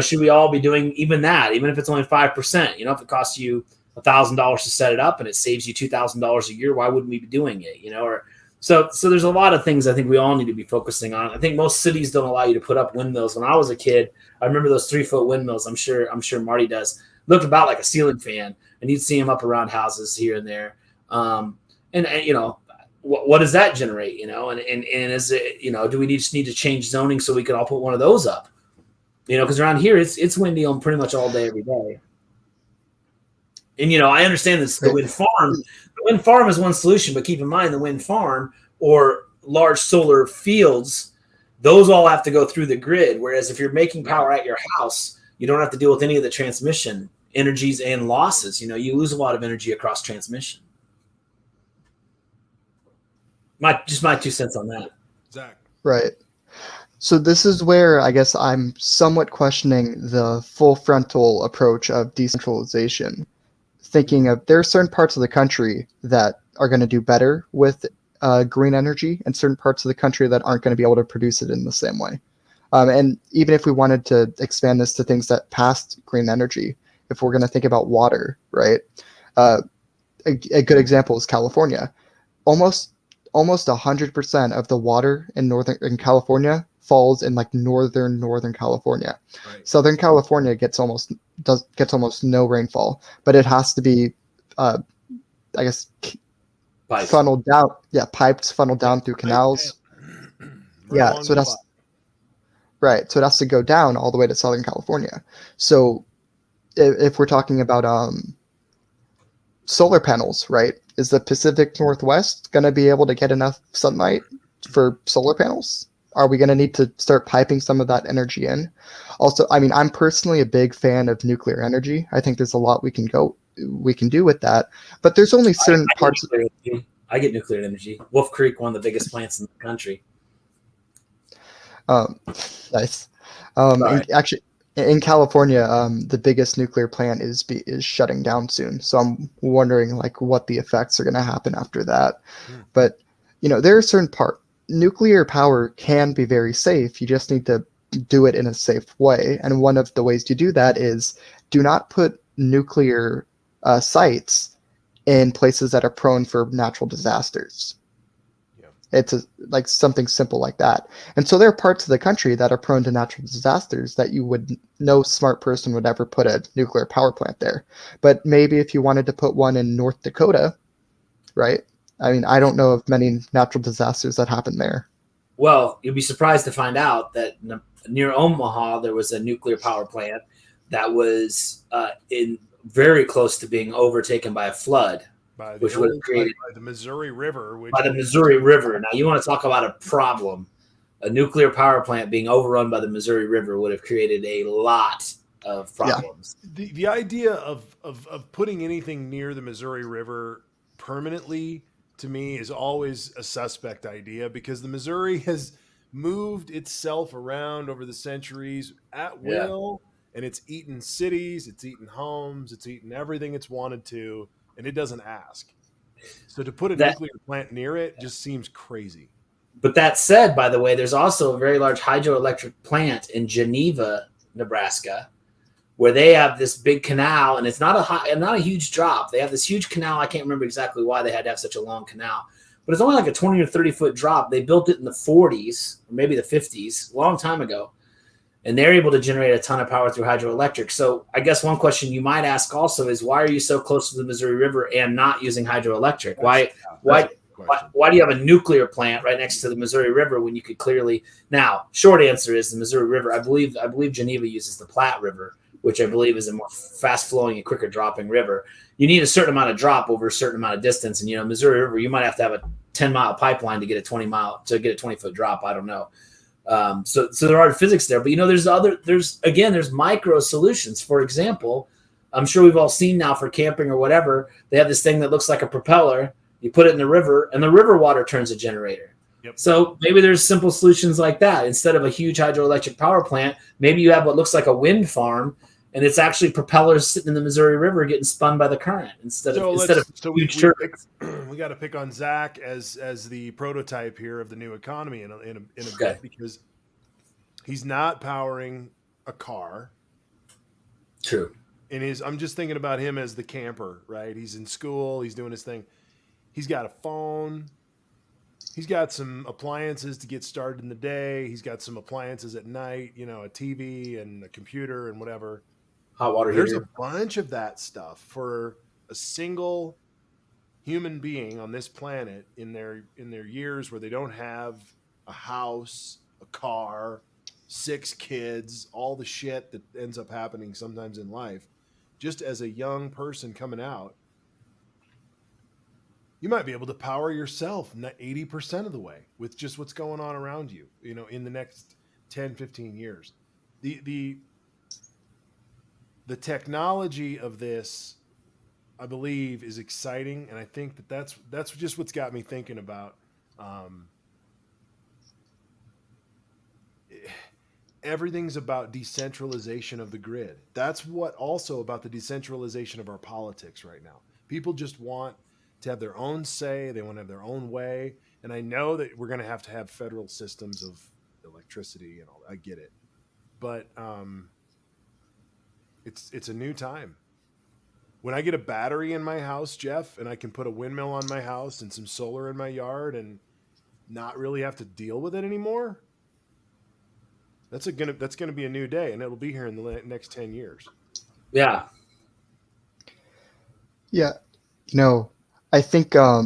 Should we all be doing even that, even if it's only 5%? If it costs you $1,000 to set it up and it saves you $2,000 a year, why wouldn't we be doing it? So there's a lot of things I think we all need to be focusing on. I think most cities don't allow you to put up windmills. When I was a kid, I remember those 3-foot windmills. I'm sure Marty does. Looked about like a ceiling fan, and you'd see them up around houses here and there. What does that generate? And is it, do we just need to change zoning so we can all put one of those up? Because around here it's windy on pretty much all day every day. And I understand this. The wind farm. The wind farm is one solution, but keep in mind the wind farm or large solar fields, those all have to go through the grid. Whereas if you're making power at your house, you don't have to deal with any of the transmission energies and losses. You lose a lot of energy across transmission. My 2 cents on that. Zach. Right. So this is where I guess I'm somewhat questioning the full frontal approach of decentralization. Thinking of there are certain parts of the country that are going to do better with green energy and certain parts of the country that aren't going to be able to produce it in the same way. And even if we wanted to expand this to things that passed green energy, if we're going to think about water, right? A good example is California. Almost 100% of the water in California falls in like northern California. Right. Southern California gets almost no rainfall, but it has to be Pipes. Funneled down. Yeah, piped, funneled down through canals. Right, so it has to go down all the way to Southern California. So if we're talking about solar panels, right? Is the Pacific Northwest going to be able to get enough sunlight for solar panels? Are we going to need to start piping some of that energy in? Also, I mean, I'm personally a big fan of nuclear energy. I think there's a lot we can do with that. But there's only certain parts. I get nuclear energy. Wolf Creek, one of the biggest plants in the country. Nice. Actually, in California, the biggest nuclear plant is shutting down soon. So I'm wondering like what the effects are going to happen after that. But there are certain nuclear power can be very safe. You just need to do it in a safe way. And one of the ways to do that is do not put nuclear sites in places that are prone for natural disasters. It's like something simple like that. And so there are parts of the country that are prone to natural disasters that no smart person would ever put a nuclear power plant there. But maybe if you wanted to put one in North Dakota, right? I mean, I don't know of many natural disasters that happen there. Well, you'll be surprised to find out that near Omaha, there was a nuclear power plant that was very close to being overtaken by a flood. Which would have created by the Missouri River. Now, you want to talk about a problem. A nuclear power plant being overrun by the Missouri River would have created a lot of problems. Yeah. The idea of putting anything near the Missouri River permanently, to me, is always a suspect idea because the Missouri has moved itself around over the centuries at will, and it's eaten cities, it's eaten homes, it's eaten everything it's wanted to. And it doesn't ask. So to put a nuclear plant near it just seems crazy. But that said, by the way, there's also a very large hydroelectric plant in Geneva, Nebraska, where they have this big canal, and it's not a huge drop. They have this huge canal. I can't remember exactly why they had to have such a long canal, but it's only like a 20 or 30-foot drop. They built it in the 40s, or maybe the 50s, a long time ago. And they're able to generate a ton of power through hydroelectric. So I guess one question you might ask also is, why are you so close to the Missouri River and not using hydroelectric? Why do you have a nuclear plant right next to the Missouri River when you could clearly? Now, short answer is the Missouri River. I believe Geneva uses the Platte River, which I believe is a more fast-flowing and quicker dropping river. You need a certain amount of drop over a certain amount of distance. And Missouri River, you might have to have a 10-mile pipeline to get a 20-foot drop. I don't know. So there are physics there, but there's micro solutions. For example, I'm sure we've all seen now for camping or whatever, they have this thing that looks like a propeller. You put it in the river and the river water turns a generator. Yep. So maybe there's simple solutions like that. Instead of a huge hydroelectric power plant, maybe you have what looks like a wind farm and it's actually propellers sitting in the Missouri River getting spun by the current instead of huge turbines. We got to pick on Zach as the prototype here of the new economy in a bit, because he's not powering a car. True. I'm just thinking about him as the camper, right? He's in school, he's doing his thing. He's got a phone. He's got some appliances to get started in the day. He's got some appliances at night, a TV and a computer and whatever. Hot water There's heater. a bunch of that stuff for a single human being on this planet in their years where they don't have a house, a car, 6 kids, all the shit that ends up happening sometimes in life. Just as a young person coming out, you might be able to power yourself 80% of the way with just what's going on around you, in the next 10, 15 years. The technology of this, I believe, is exciting. And I think that's just what's got me thinking about everything's about decentralization of the grid. That's what also about the decentralization of our politics right now. People just want to have their own say. They want to have their own way. And I know that we're going to have federal systems of electricity and all. I get it. But it's a new time. When I get a battery in my house, Jeff, and I can put a windmill on my house and some solar in my yard and not really have to deal with it anymore, that's gonna be a new day, and it'll be here in the next 10 years. Yeah. Yeah. I think a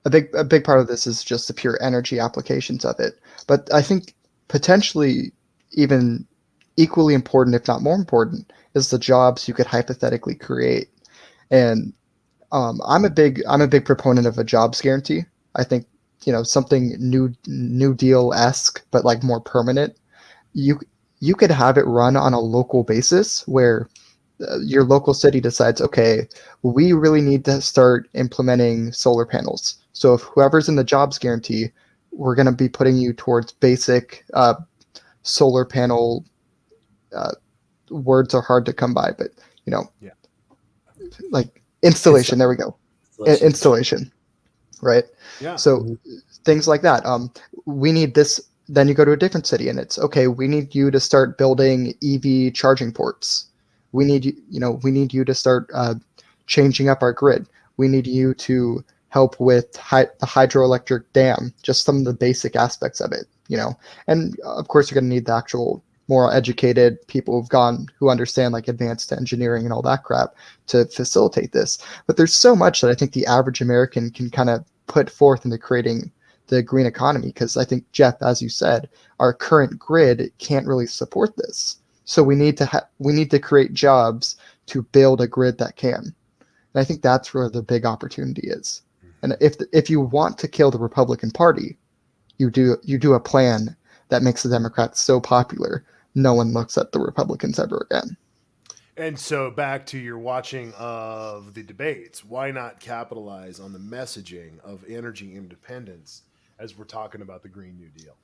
big part of this is just the pure energy applications of it. But I think potentially even equally important, if not more important, is the jobs you could hypothetically create. And I'm a big proponent of a jobs guarantee. I think something New Deal-esque, but like more permanent. You could have it run on a local basis where your local city decides, okay, we really need to start implementing solar panels. So if whoever's in the jobs guarantee, we're going to be putting you towards basic solar panel. Words are hard to come by, but like installation. There we go. Installation, right? Yeah. So things like that. We need this. Then you go to a different city, and it's okay. We need you to start building EV charging ports. We need you to start changing up our grid. We need you to help with the hydroelectric dam, just some of the basic aspects of it, And of course, you're going to need the actual more educated people who understand like advanced engineering and all that crap to facilitate this. But there's so much that I think the average American can kind of put forth into creating the green economy, because I think, Jeff, as you said, our current grid can't really support this. So we need to create jobs to build a grid that can. And I think that's where the big opportunity is. And if you want to kill the Republican Party, you do a plan that makes the Democrats so popular, no one looks at the Republicans ever again. And so back to your watching of the debates, why not capitalize on the messaging of energy independence as we're talking about the Green New Deal?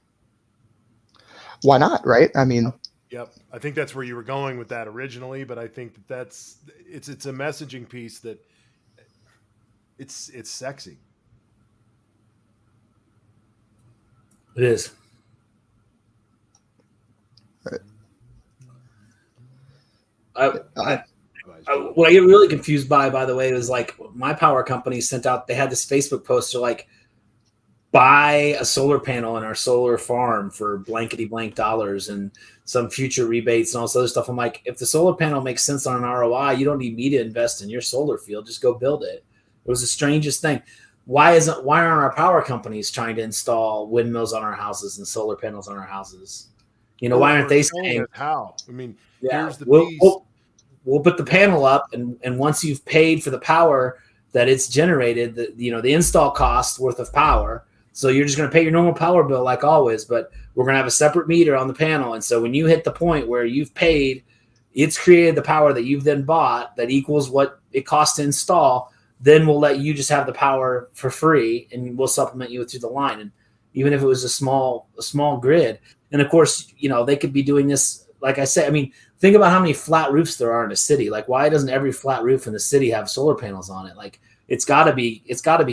Why not, right? I mean... Yep. I think that's where you were going with that originally, but I think it's a messaging piece that it's sexy. It is. Right. What I get really confused by the way, was like my power company sent out, they had this Facebook post, they're like, buy a solar panel in our solar farm for blankety blank dollars and some future rebates and all this other stuff. I'm like, if the solar panel makes sense on an ROI, you don't need me to invest in your solar field. Just go build it. It was the strangest thing. Why aren't our power companies trying to install windmills on our houses and solar panels on our houses? Why aren't they saying how? I mean, here's the piece. We'll put the panel up, and once you've paid for the power that it's generated, the install cost worth of power. So you're just going to pay your normal power bill like always, but we're going to have a separate meter on the panel. And so when you hit the point where you've paid, it's created the power that you've then bought that equals what it costs to install, then we'll let you just have the power for free, and we'll supplement you through the line. And even if it was a small grid, and of course, they could be doing this. Like I said, I mean, think about how many flat roofs there are in a city. Like, why doesn't every flat roof in the city have solar panels on it? Like, it's got to be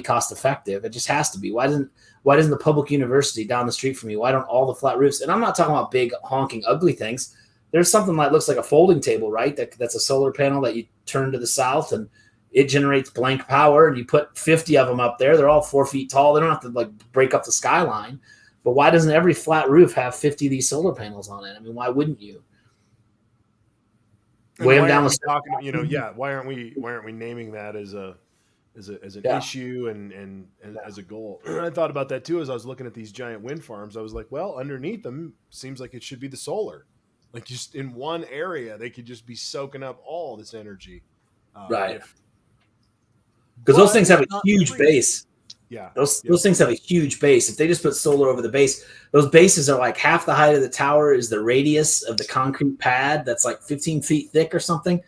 cost effective. It just has to be. Why doesn't the public university down the street from me? Why don't all the flat roofs? And I'm not talking about big honking ugly things. there's something that looks like a folding table, right? That's a solar panel that you turn to the south and it generates blank power, and you put 50 of them up there. They're all 4 feet tall. They don't have to like break up the skyline. But why doesn't every flat roof have 50 of these solar panels on it? I mean, why wouldn't you? Weigh them down why aren't we naming that as an issue and as a goal? I thought about that too as I was looking at these giant wind farms. I was like, well, underneath them seems like it should be the solar. Like just in one area, they could just be soaking up all this energy. Right. Because those things have a huge base. Yeah. Those things have a huge base. If they just put solar over the base, those bases are like half the height of the tower is the radius of the concrete pad that's like 15 feet thick or something.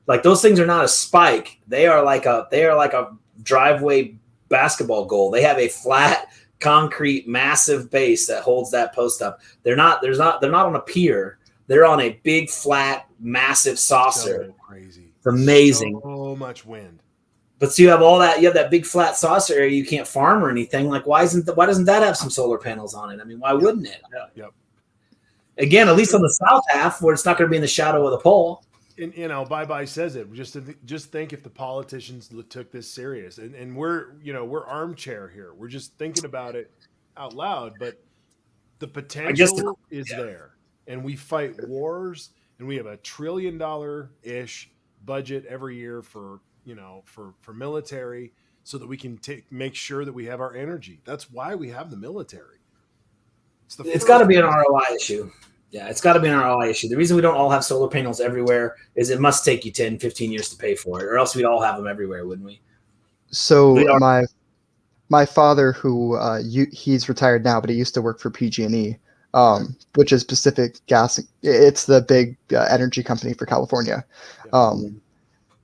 Like those things are not a spike. They are like a driveway basketball goal. They have a flat concrete massive base that holds that post up. They're not on a pier. They're on a big flat massive saucer. So crazy. It's amazing. So much wind. But so you have all that, you have that big flat saucer area you can't farm or anything. Like why doesn't that have some solar panels on it? I mean, why wouldn't it? Yep. Again, at least on the south half where it's not going to be in the shadow of the pole. And Bye says it. Just think if the politicians took this serious, and we're armchair here. We're just thinking about it out loud, but the potential is there, and we fight wars, and we have $1 trillion-ish budget every year for military, so that we can make sure that we have our energy. That's why we have the military. It's got to be an ROI issue. Yeah, it's got to be an ROI issue. The reason we don't all have solar panels everywhere is it must take you 10, 15 years to pay for it, or else we'd all have them everywhere, wouldn't we? So my father, who he's retired now, but he used to work for PG&E, which is Pacific Gas. It's the big energy company for California.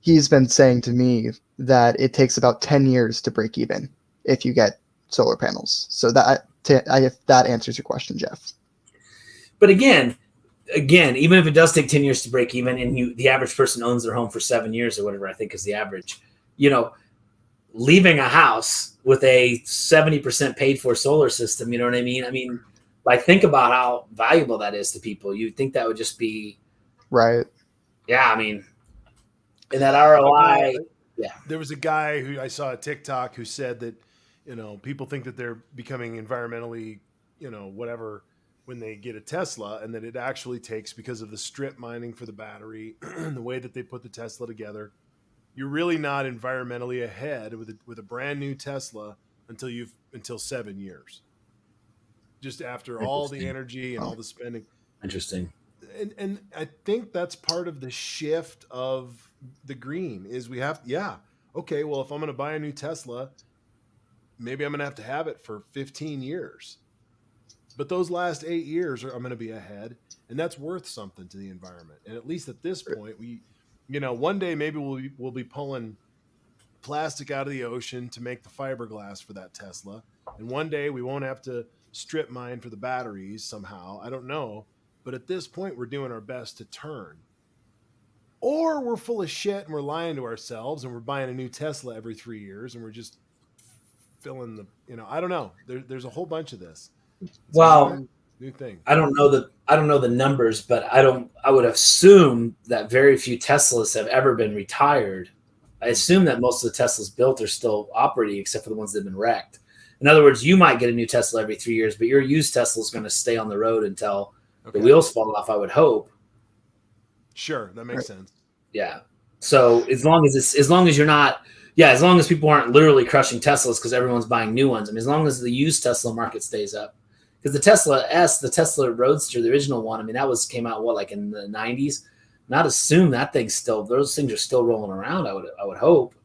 He's been saying to me that it takes about 10 years to break even if you get solar panels. So if that answers your question, Jeff. But again, even if it does take 10 years to break even, and the average person owns their home for 7 years or whatever, I think is the average, leaving a house with a 70% paid for solar system, you know what I mean? I mean, like, think about how valuable that is to people. You'd think that would just be right. Yeah. I mean, in that ROI. Yeah. There was a guy who I saw a TikTok who said that, people think that they're becoming environmentally, whatever, when they get a Tesla, and that it actually takes, because of the strip mining for the battery and the way that they put the Tesla together, you're really not environmentally ahead with a brand new Tesla until 7 years. Just after all the energy and all the spending. Interesting. And I think that's part of the shift of the green is we have, okay, well, if I'm going to buy a new Tesla, maybe I'm going to have it for 15 years. But those last 8 years I'm going to be ahead, and that's worth something to the environment. And at least at this point, one day maybe we'll be pulling plastic out of the ocean to make the fiberglass for that Tesla. And one day we won't have to strip mine for the batteries somehow. I don't know. But at this point, we're doing our best to turn. Or we're full of shit and we're lying to ourselves and we're buying a new Tesla every 3 years and we're just filling the, I don't know. There's a whole bunch of this. It's new thing. I don't know the numbers, but I would assume that very few Teslas have ever been retired. I assume that most of the Teslas built are still operating, except for the ones that have been wrecked. In other words, you might get a new Tesla every 3 years, but your used Tesla is going to stay on the road until the wheels fall off, I would hope. Sure, that makes sense. Yeah. So as long as you're not, as long as people aren't literally crushing Teslas because everyone's buying new ones. I mean, as long as the used Tesla market stays up, because the Tesla Roadster, the original one, I mean, came out like in the 90s. Not assume that those things are still rolling around. I would hope.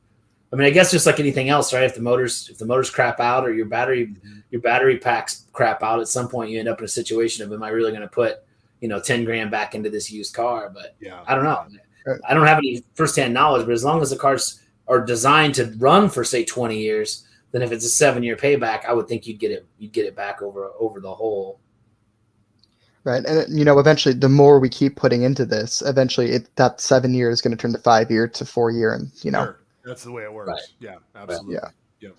I mean, I guess just like anything else, right? If the motors crap out or your battery packs crap out, at some point you end up in a situation of, am I really going to put, $10,000 back into this used car? But I don't know. I don't have any firsthand knowledge, but as long as the cars are designed to run for, say, 20 years, then if it's a 7-year payback, I would think you'd get it back over the whole. Right. And, eventually the more we keep putting into this, eventually that 7 year is going to turn to 5 year to 4 year. And, Sure. That's the way it works. Right. Yeah, absolutely. Yeah.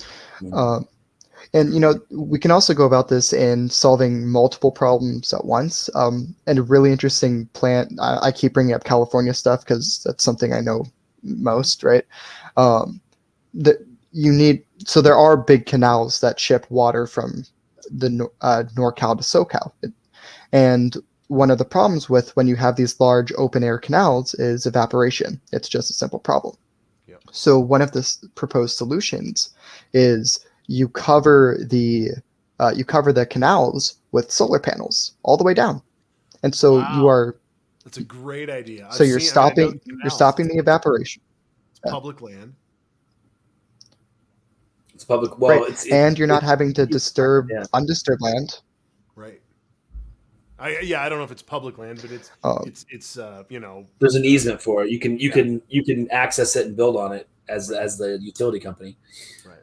And we can also go about this in solving multiple problems at once. And a really interesting plant. I keep bringing up California stuff because that's something I know most, right? That you need. So there are big canals that ship water from the NorCal to SoCal, and one of the problems with when you have these large open air canals is evaporation. It's just a simple problem. Yep. So one of the proposed solutions is you cover the canals with solar panels all the way down, and so you are. That's a great idea. So you're stopping the evaporation. It's public land. It's public. Well, right. And you're not having to disturb undisturbed land. Right. I don't know if it's public land, but it's there's an easement for it. You can access it and build on it as the utility company. Right.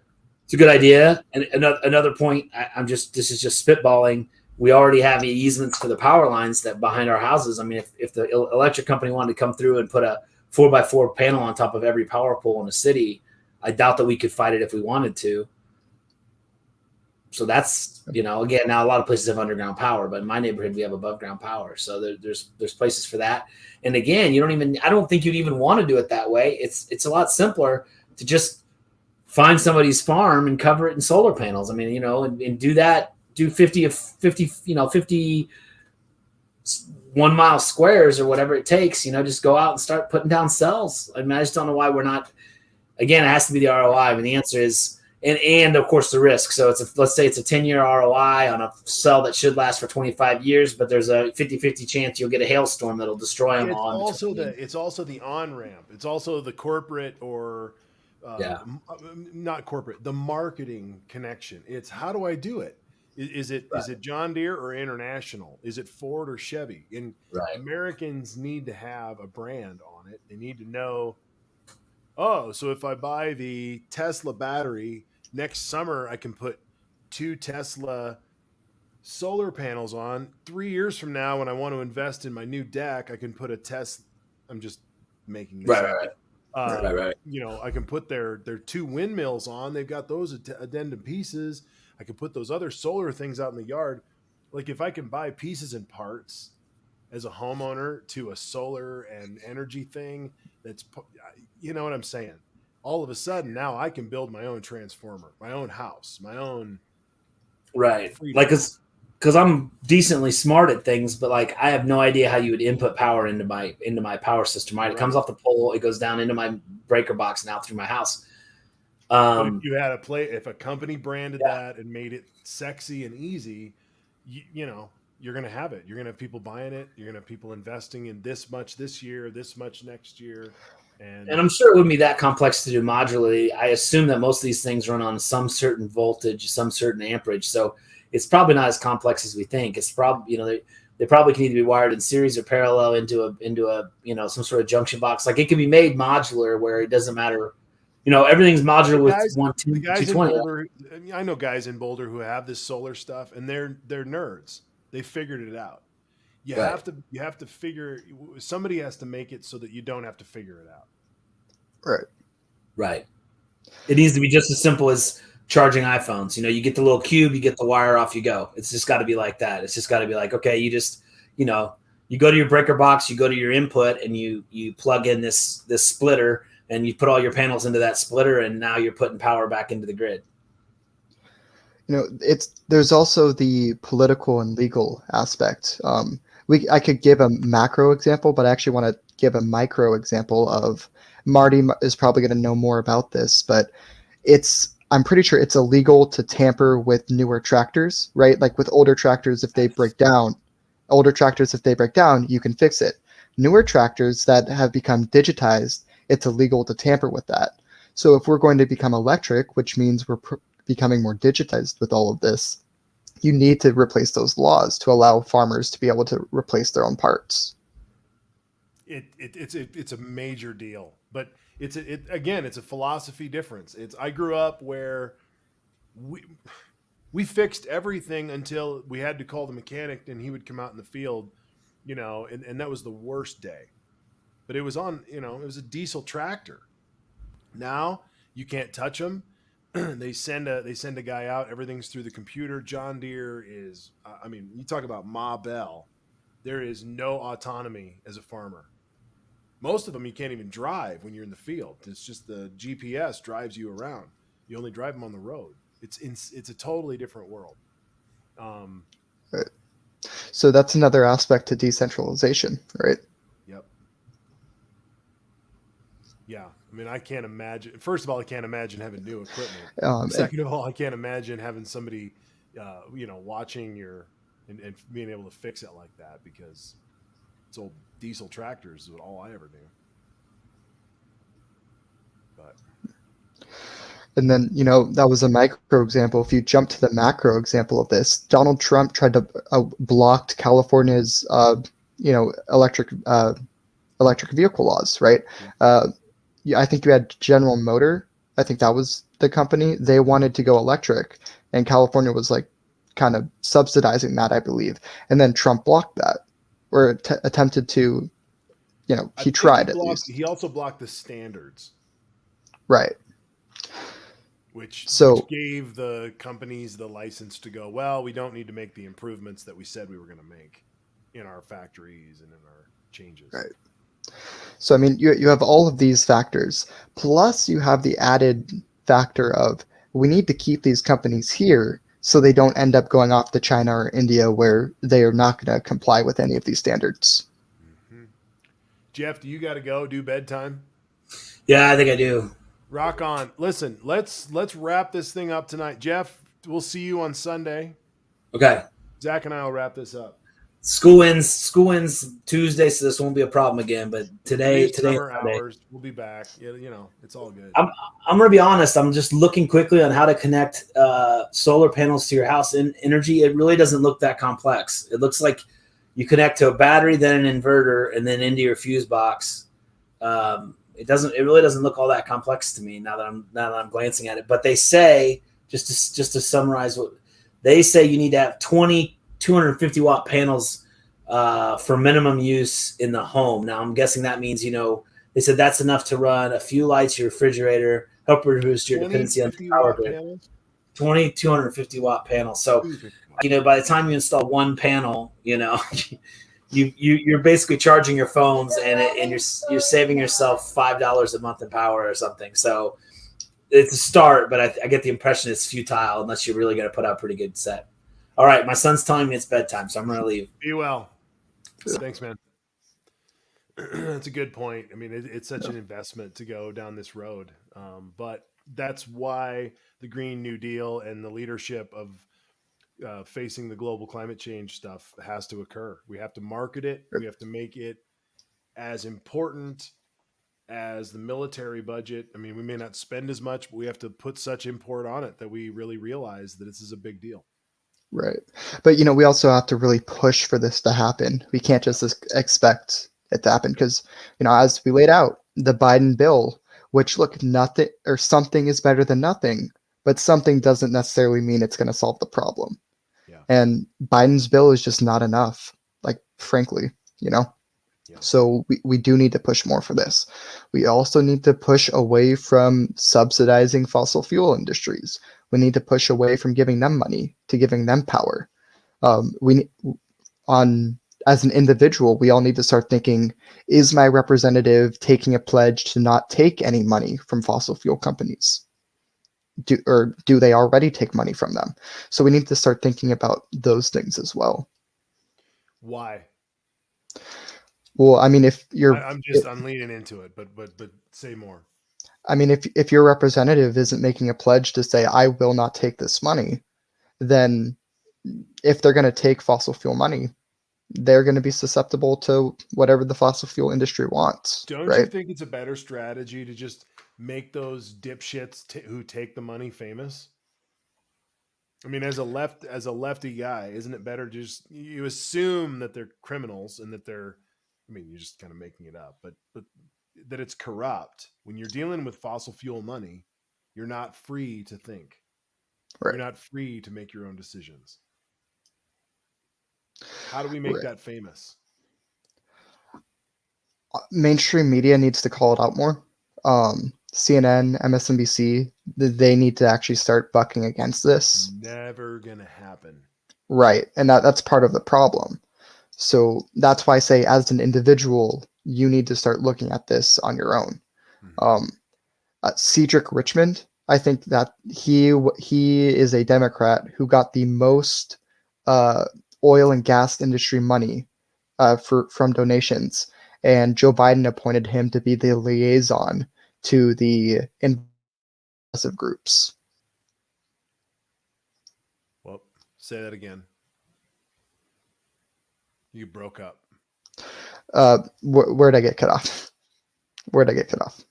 It's a good idea. And another point, this is just spitballing. We already have easements for the power lines that behind our houses. I mean, if the electric company wanted to come through and put a 4x4 panel on top of every power pole in the city, I doubt that we could fight it if we wanted to. So that's, again, now a lot of places have underground power, but in my neighborhood, we have above ground power. So there's places for that. And again, I don't think you'd even want to do it that way. It's a lot simpler to just find somebody's farm and cover it in solar panels. I mean, and do that, do 50 1 mile squares or whatever it takes, just go out and start putting down cells. I mean, I just don't know why we're not, again, it has to be the ROI. I mean, the answer is, and of course the risk. So let's say it's a 10-year ROI on a cell that should last for 25 years, but there's a 50-50 chance you'll get a hailstorm that'll destroy them all. It's also the on-ramp. It's also the corporate or not corporate, the marketing connection. It's how do I do it? Is it John Deere or International? Is it Ford or Chevy? And Americans need to have a brand on it. They need to know, so if I buy the Tesla battery next summer, I can put 2 Tesla solar panels on. 3 years from now, when I want to invest in my new deck, I can put a Tesla. I'm just making this up. Right. I can put their 2 windmills on. They've got those addendum pieces. I can put those other solar things out in the yard. Like if I can buy pieces and parts as a homeowner to a solar and energy thing, that's, you know what I'm saying? All of a sudden now I can build my own transformer, my own house, my own. Right. Freedom. Like, cause I'm decently smart at things, but like, I have no idea how you would input power into my power system. Right. It comes off the pole. It goes down into my breaker box and out through my house. But if you had if a company branded that and made it sexy and easy, you're going to have it. You're going to have people buying it. You're going to have people investing in this much this year, this much next year. And I'm sure it wouldn't be that complex to do modularly. I assume that most of these things run on some certain voltage, some certain amperage. So it's probably not as complex as we think. It's probably, they probably can either be wired in series or parallel into a some sort of junction box. Like it can be made modular where it doesn't matter. Everything's modular with 220. I know guys in Boulder who have this solar stuff, and they're nerds. They figured it out. You have to figure. Somebody has to make it so that you don't have to figure it out. Right. It needs to be just as simple as charging iPhones. You get the little cube, you get the wire, off you go. It's just got to be like that. It's just got to be like, okay, you just you go to your breaker box, you go to your input, and you plug in this splitter. And you put all your panels into that splitter, and now you're putting power back into the grid. There's also the political and legal aspect. I could give a macro example, but I actually want to give a micro example of Marty is probably going to know more about this, but I'm pretty sure it's illegal to tamper with newer tractors, right? Like with older tractors, if they break down, you can fix it. Newer tractors that have become digitized, it's illegal to tamper with that. So if we're going to become electric, which means we're becoming more digitized with all of this, you need to replace those laws to allow farmers to be able to replace their own parts. It's a major deal, but it's a philosophy difference. I grew up where we fixed everything until we had to call the mechanic, and he would come out in the field, and that was the worst day. But it was on, it was a diesel tractor. Now you can't touch them. they send a guy out. Everything's through the computer. John Deere is, I mean, you talk about Ma Bell. There is no autonomy as a farmer. Most of them you can't even drive when you're in the field. It's just the GPS drives you around. You only drive them on the road. It's a totally different world. Right. So that's another aspect to decentralization, right? Yep. Yeah. I mean, I can't imagine. First of all, I can't imagine having new equipment. Second of all, I can't imagine having somebody, watching your and being able to fix it like that, because it's old diesel tractors is all I ever do. But. And then, that was a micro example. If you jump to the macro example of this, Donald Trump tried to blocked California's, electric vehicle laws, right? I think you had General Motor. I think that was the company. They wanted to go electric, and California was like kind of subsidizing that, I believe. And then Trump blocked that, or attempted to, he tried at least. He also blocked the standards. Right. Which gave the companies the license to go, well, we don't need to make the improvements that we said we were going to make in our factories and in our changes. Right. So, I mean, you have all of these factors, plus you have the added factor of we need to keep these companies here so they don't end up going off to China or India where they are not going to comply with any of these standards. Mm-hmm. Jeff, do you got to go do bedtime? Yeah, I think I do. Rock on. Listen, let's wrap this thing up tonight. Jeff, we'll see you on Sunday. Okay. Zach and I will wrap this up. School ends Tuesday, so this won't be a problem again. But today summer hours, we'll be back. It's all good. I'm gonna be honest. I'm just looking quickly on how to connect solar panels to your house and energy. It really doesn't look that complex. It looks like you connect to a battery, then an inverter, and then into your fuse box. It really doesn't look all that complex to me now that I'm glancing at it. But they say, just to summarize, what they say, you need to have 250 watt panels for minimum use in the home. Now I'm guessing that means, they said that's enough to run a few lights, your refrigerator, help reduce your dependency on the power grid. 250 watt panels. So, by the time you install one panel, you're basically charging your phones and you're saving yourself $5 a month in power or something. So it's a start, but I get the impression it's futile unless you're really going to put out a pretty good set. All right, my son's telling me it's bedtime, so I'm going to leave. Be well. Thanks, man. That's a good point. I mean, it's such an investment to go down this road, but that's why the Green New Deal and the leadership of facing the global climate change stuff has to occur. We have to market it. We have to make it as important as the military budget. I mean, we may not spend as much, but we have to put such import on it that we really realize that this is a big deal. Right. But, we also have to really push for this to happen. We can't just expect it to happen because, as we laid out, the Biden bill, which look, nothing or something is better than nothing, but something doesn't necessarily mean it's going to solve the problem. Yeah. And Biden's bill is just not enough, like, frankly, Yeah. So we do need to push more for this. We also need to push away from subsidizing fossil fuel industries. We need to push away from giving them money to giving them power. As an individual, we all need to start thinking, is my representative taking a pledge to not take any money from fossil fuel companies? Do they already take money from them? So we need to start thinking about those things as well. Why? Well, I mean, if you're, I'm leaning into it, but say more. I mean, if your representative isn't making a pledge to say, I will not take this money, then if they're going to take fossil fuel money, they're going to be susceptible to whatever the fossil fuel industry wants. Don't right? You think it's a better strategy to just make those dipshits who take the money famous? I mean, as a lefty guy, isn't it better you assume that they're criminals and that they're, I mean, you're just kind of making it up, but that it's corrupt. When you're dealing with fossil fuel money, you're not free to think. Right. You're not free to make your own decisions. How do we make that famous? Mainstream media needs to call it out more. CNN, MSNBC, they need to actually start bucking against this. Never gonna happen. Right, and that's part of the problem. So that's why I say, as an individual, you need to start looking at this on your own. Cedric Richmond, I think that he is a Democrat who got the most oil and gas industry money from donations, and Joe Biden appointed him to be the liaison to the progressive groups. Well, say that again. You broke up. Where'd I get cut off? Where'd I get cut off?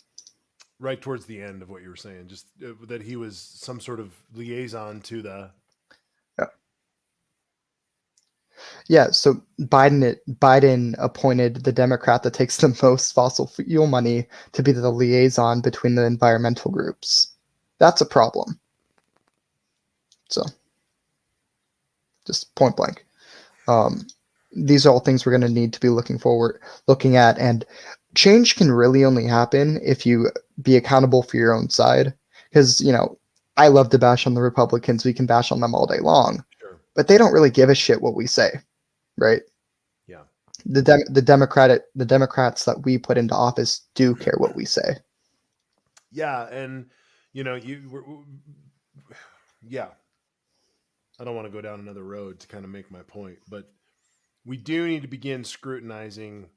Right towards the end of what you were saying, just that he was some sort of liaison to the. Yeah, so Biden appointed the Democrat that takes the most fossil fuel money to be the liaison between the environmental groups. That's a problem. So, just point blank. These are all things we're going to need to be looking at, and change can really only happen if you be accountable for your own side. Because, I love to bash on the Republicans. We can bash on them all day long. Sure. But they don't really give a shit what we say, right? Yeah. The Democrats that we put into office do care what we say. Yeah, and yeah. I don't want to go down another road to kind of make my point, but we do need to begin scrutinizing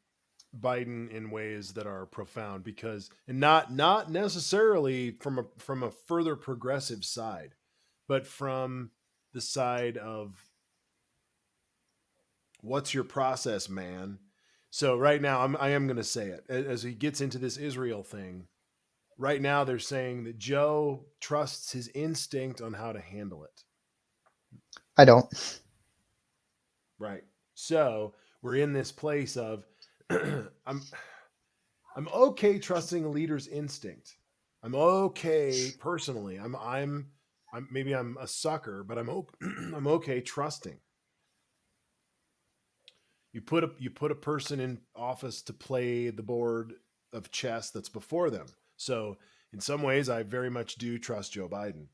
Biden in ways that are profound, because, and not necessarily from a further progressive side, but from the side of, what's your process, man? So right now, I am going to say it as he gets into this Israel thing. Right now, they're saying that Joe trusts his instinct on how to handle it. I don't. Right. So we're in this place of I'm okay trusting a leader's instinct. I'm okay personally. I'm maybe I'm a sucker, but I'm okay trusting. You put a person in office to play the board of chess that's before them. So in some ways, I very much do trust Joe Biden.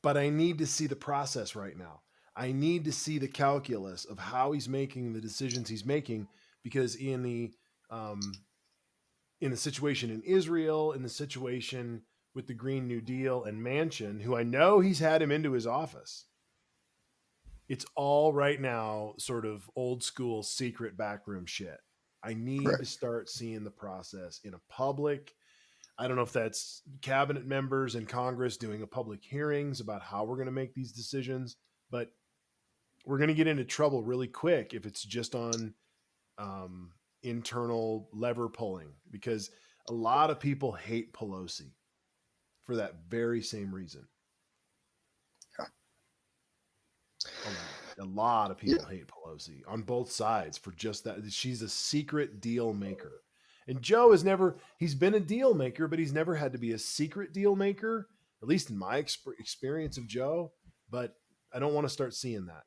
But I need to see the process right now. I need to see the calculus of how he's making the decisions he's making, because in the situation in Israel, in the situation with the Green New Deal and Manchin, who I know he's had him into his office, it's all right now sort of old school secret backroom shit. I need to start seeing the process in a public. I don't know if that's cabinet members in Congress doing a public hearings about how we're going to make these decisions, but we're going to get into trouble really quick if it's just on internal lever pulling, because a lot of people hate Pelosi for that very same reason. A lot of people hate Pelosi on both sides for just that. She's a secret deal maker. And Joe he's been a deal maker, but he's never had to be a secret deal maker, at least in my experience of Joe. But I don't want to start seeing that,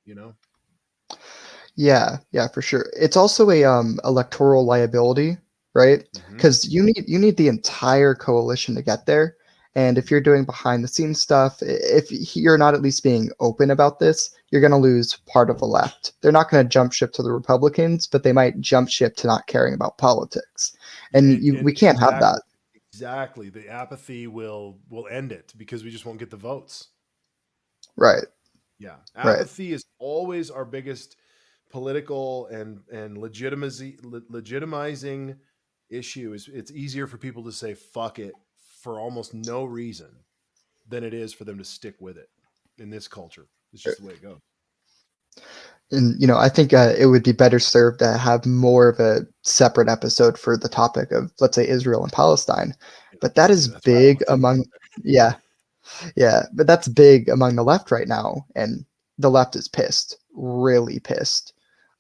Yeah, for sure. It's also a electoral liability, right? Because you need the entire coalition to get there. And if you're doing behind the scenes stuff, if you're not at least being open about this, you're going to lose part of the left. They're not going to jump ship to the Republicans, but they might jump ship to not caring about politics. And we can't have that. Exactly. The apathy will end it, because we just won't get the votes. Right. Yeah. Apathy is always our biggest political and legitimizing issue. It's easier for people to say fuck it for almost no reason than it is for them to stick with it in this culture. It's just the way it goes. And, I think it would be better served to have more of a separate episode for the topic of, let's say, Israel and Palestine. But that is big among, but that's big among the left right now. And the left is pissed, really pissed.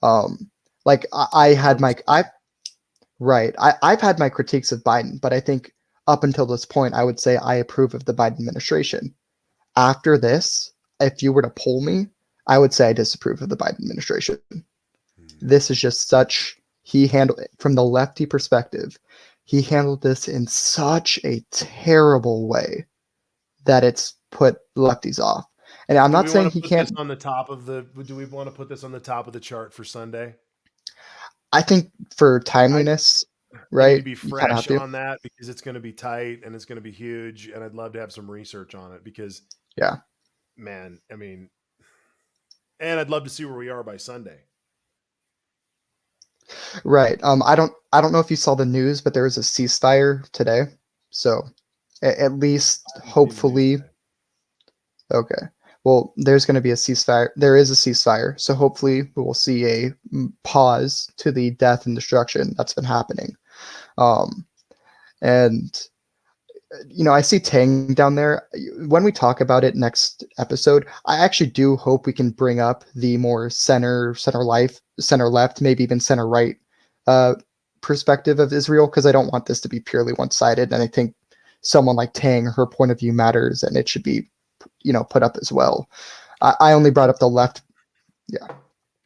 I've had my critiques of Biden, but I think up until this point, I would say I approve of the Biden administration. After this, if you were to poll me, I would say I disapprove of the Biden administration. This is just he handled it from the lefty perspective. he handled this in such a terrible way that it's put lefties off. And I'm not saying he can't. Do we want to put this on the top of the chart for Sunday? I think for timeliness, right? To be fresh on that because it's going to be tight and it's going to be huge, and I'd love to have some research on it because, man, I mean, and I'd love to see where we are by Sunday. Right. I don't know if you saw the news, but there was a ceasefire today, so at least hopefully. Okay. Well, there's going to be a ceasefire. There is a ceasefire, so hopefully we will see a pause to the death and destruction that's been happening. And I see Tang down there. When we talk about it next episode, I actually do hope we can bring up the more center left, maybe even center right perspective of Israel, because I don't want this to be purely one-sided. And I think someone like Tang, her point of view matters, and it should be put up as well. I only brought up the left.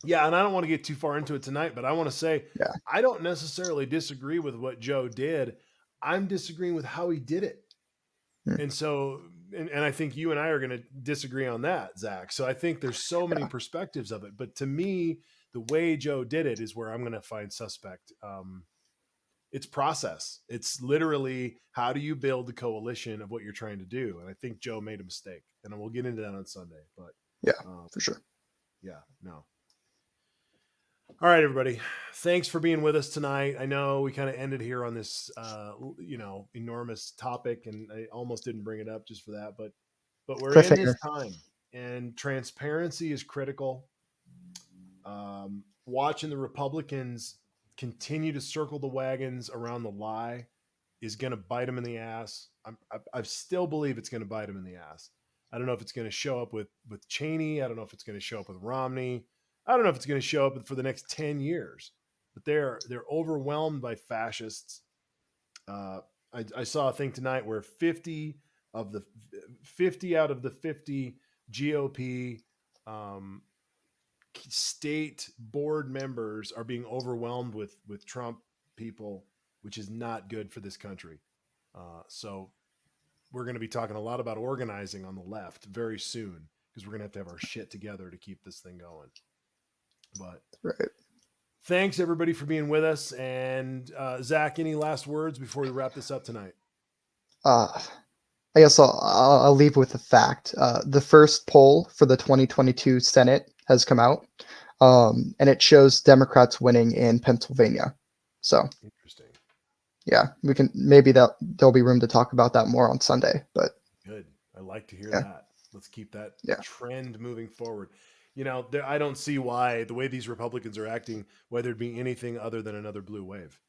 Yeah, and I don't want to get too far into it tonight, but I want to say I don't necessarily disagree with what Joe did. I'm disagreeing with how he did it. And so, and I think you and I are going to disagree on that, Zach. So I think there's so many perspectives of it. But to me, the way Joe did it is where I'm going to find suspect. It's process. It's literally, how do you build the coalition of what you're trying to do? And I think Joe made a mistake. And we'll get into that on Sunday. But for sure. Yeah, no. All right, everybody. Thanks for being with us tonight. I know we kind of ended here on this, enormous topic, and I almost didn't bring it up just for that, but we're in this time, and transparency is critical. Watching the Republicans continue to circle the wagons around the lie is going to bite them in the ass. I still believe it's going to bite them in the ass. I don't know if it's going to show up with Cheney. I don't know if it's going to show up with Romney. I don't know if it's going to show up for the next 10 years, but they're overwhelmed by fascists. I saw a thing tonight where 50 out of the 50 GOP state board members are being overwhelmed with Trump people, which is not good for this country. So we're going to be talking a lot about organizing on the left very soon, because we're going to have our shit together to keep this thing going. But thanks everybody for being with us. And Zach, any last words before we wrap this up tonight? I guess I'll leave with the fact. The first poll for the 2022 Senate has come out, and it shows Democrats winning in Pennsylvania. So interesting. Yeah, we can there'll be room to talk about that more on Sunday. But good. I like to hear that. Let's keep that trend moving forward. I don't see why the way these Republicans are acting, why there'd be anything other than another blue wave.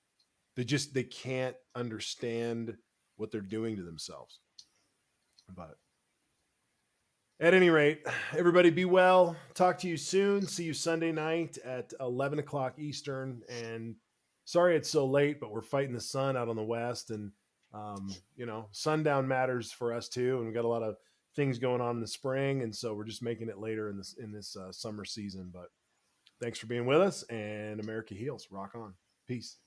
They can't understand what they're doing to themselves. But at any rate, everybody be well. Talk to you soon. See you Sunday night at 11 o'clock Eastern. And sorry it's so late, but we're fighting the sun out on the west. And, sundown matters for us too. And we've got a lot of things going on in the spring, and so we're just making it later in this summer season. But thanks for being with us, and America heals. Rock on. Peace.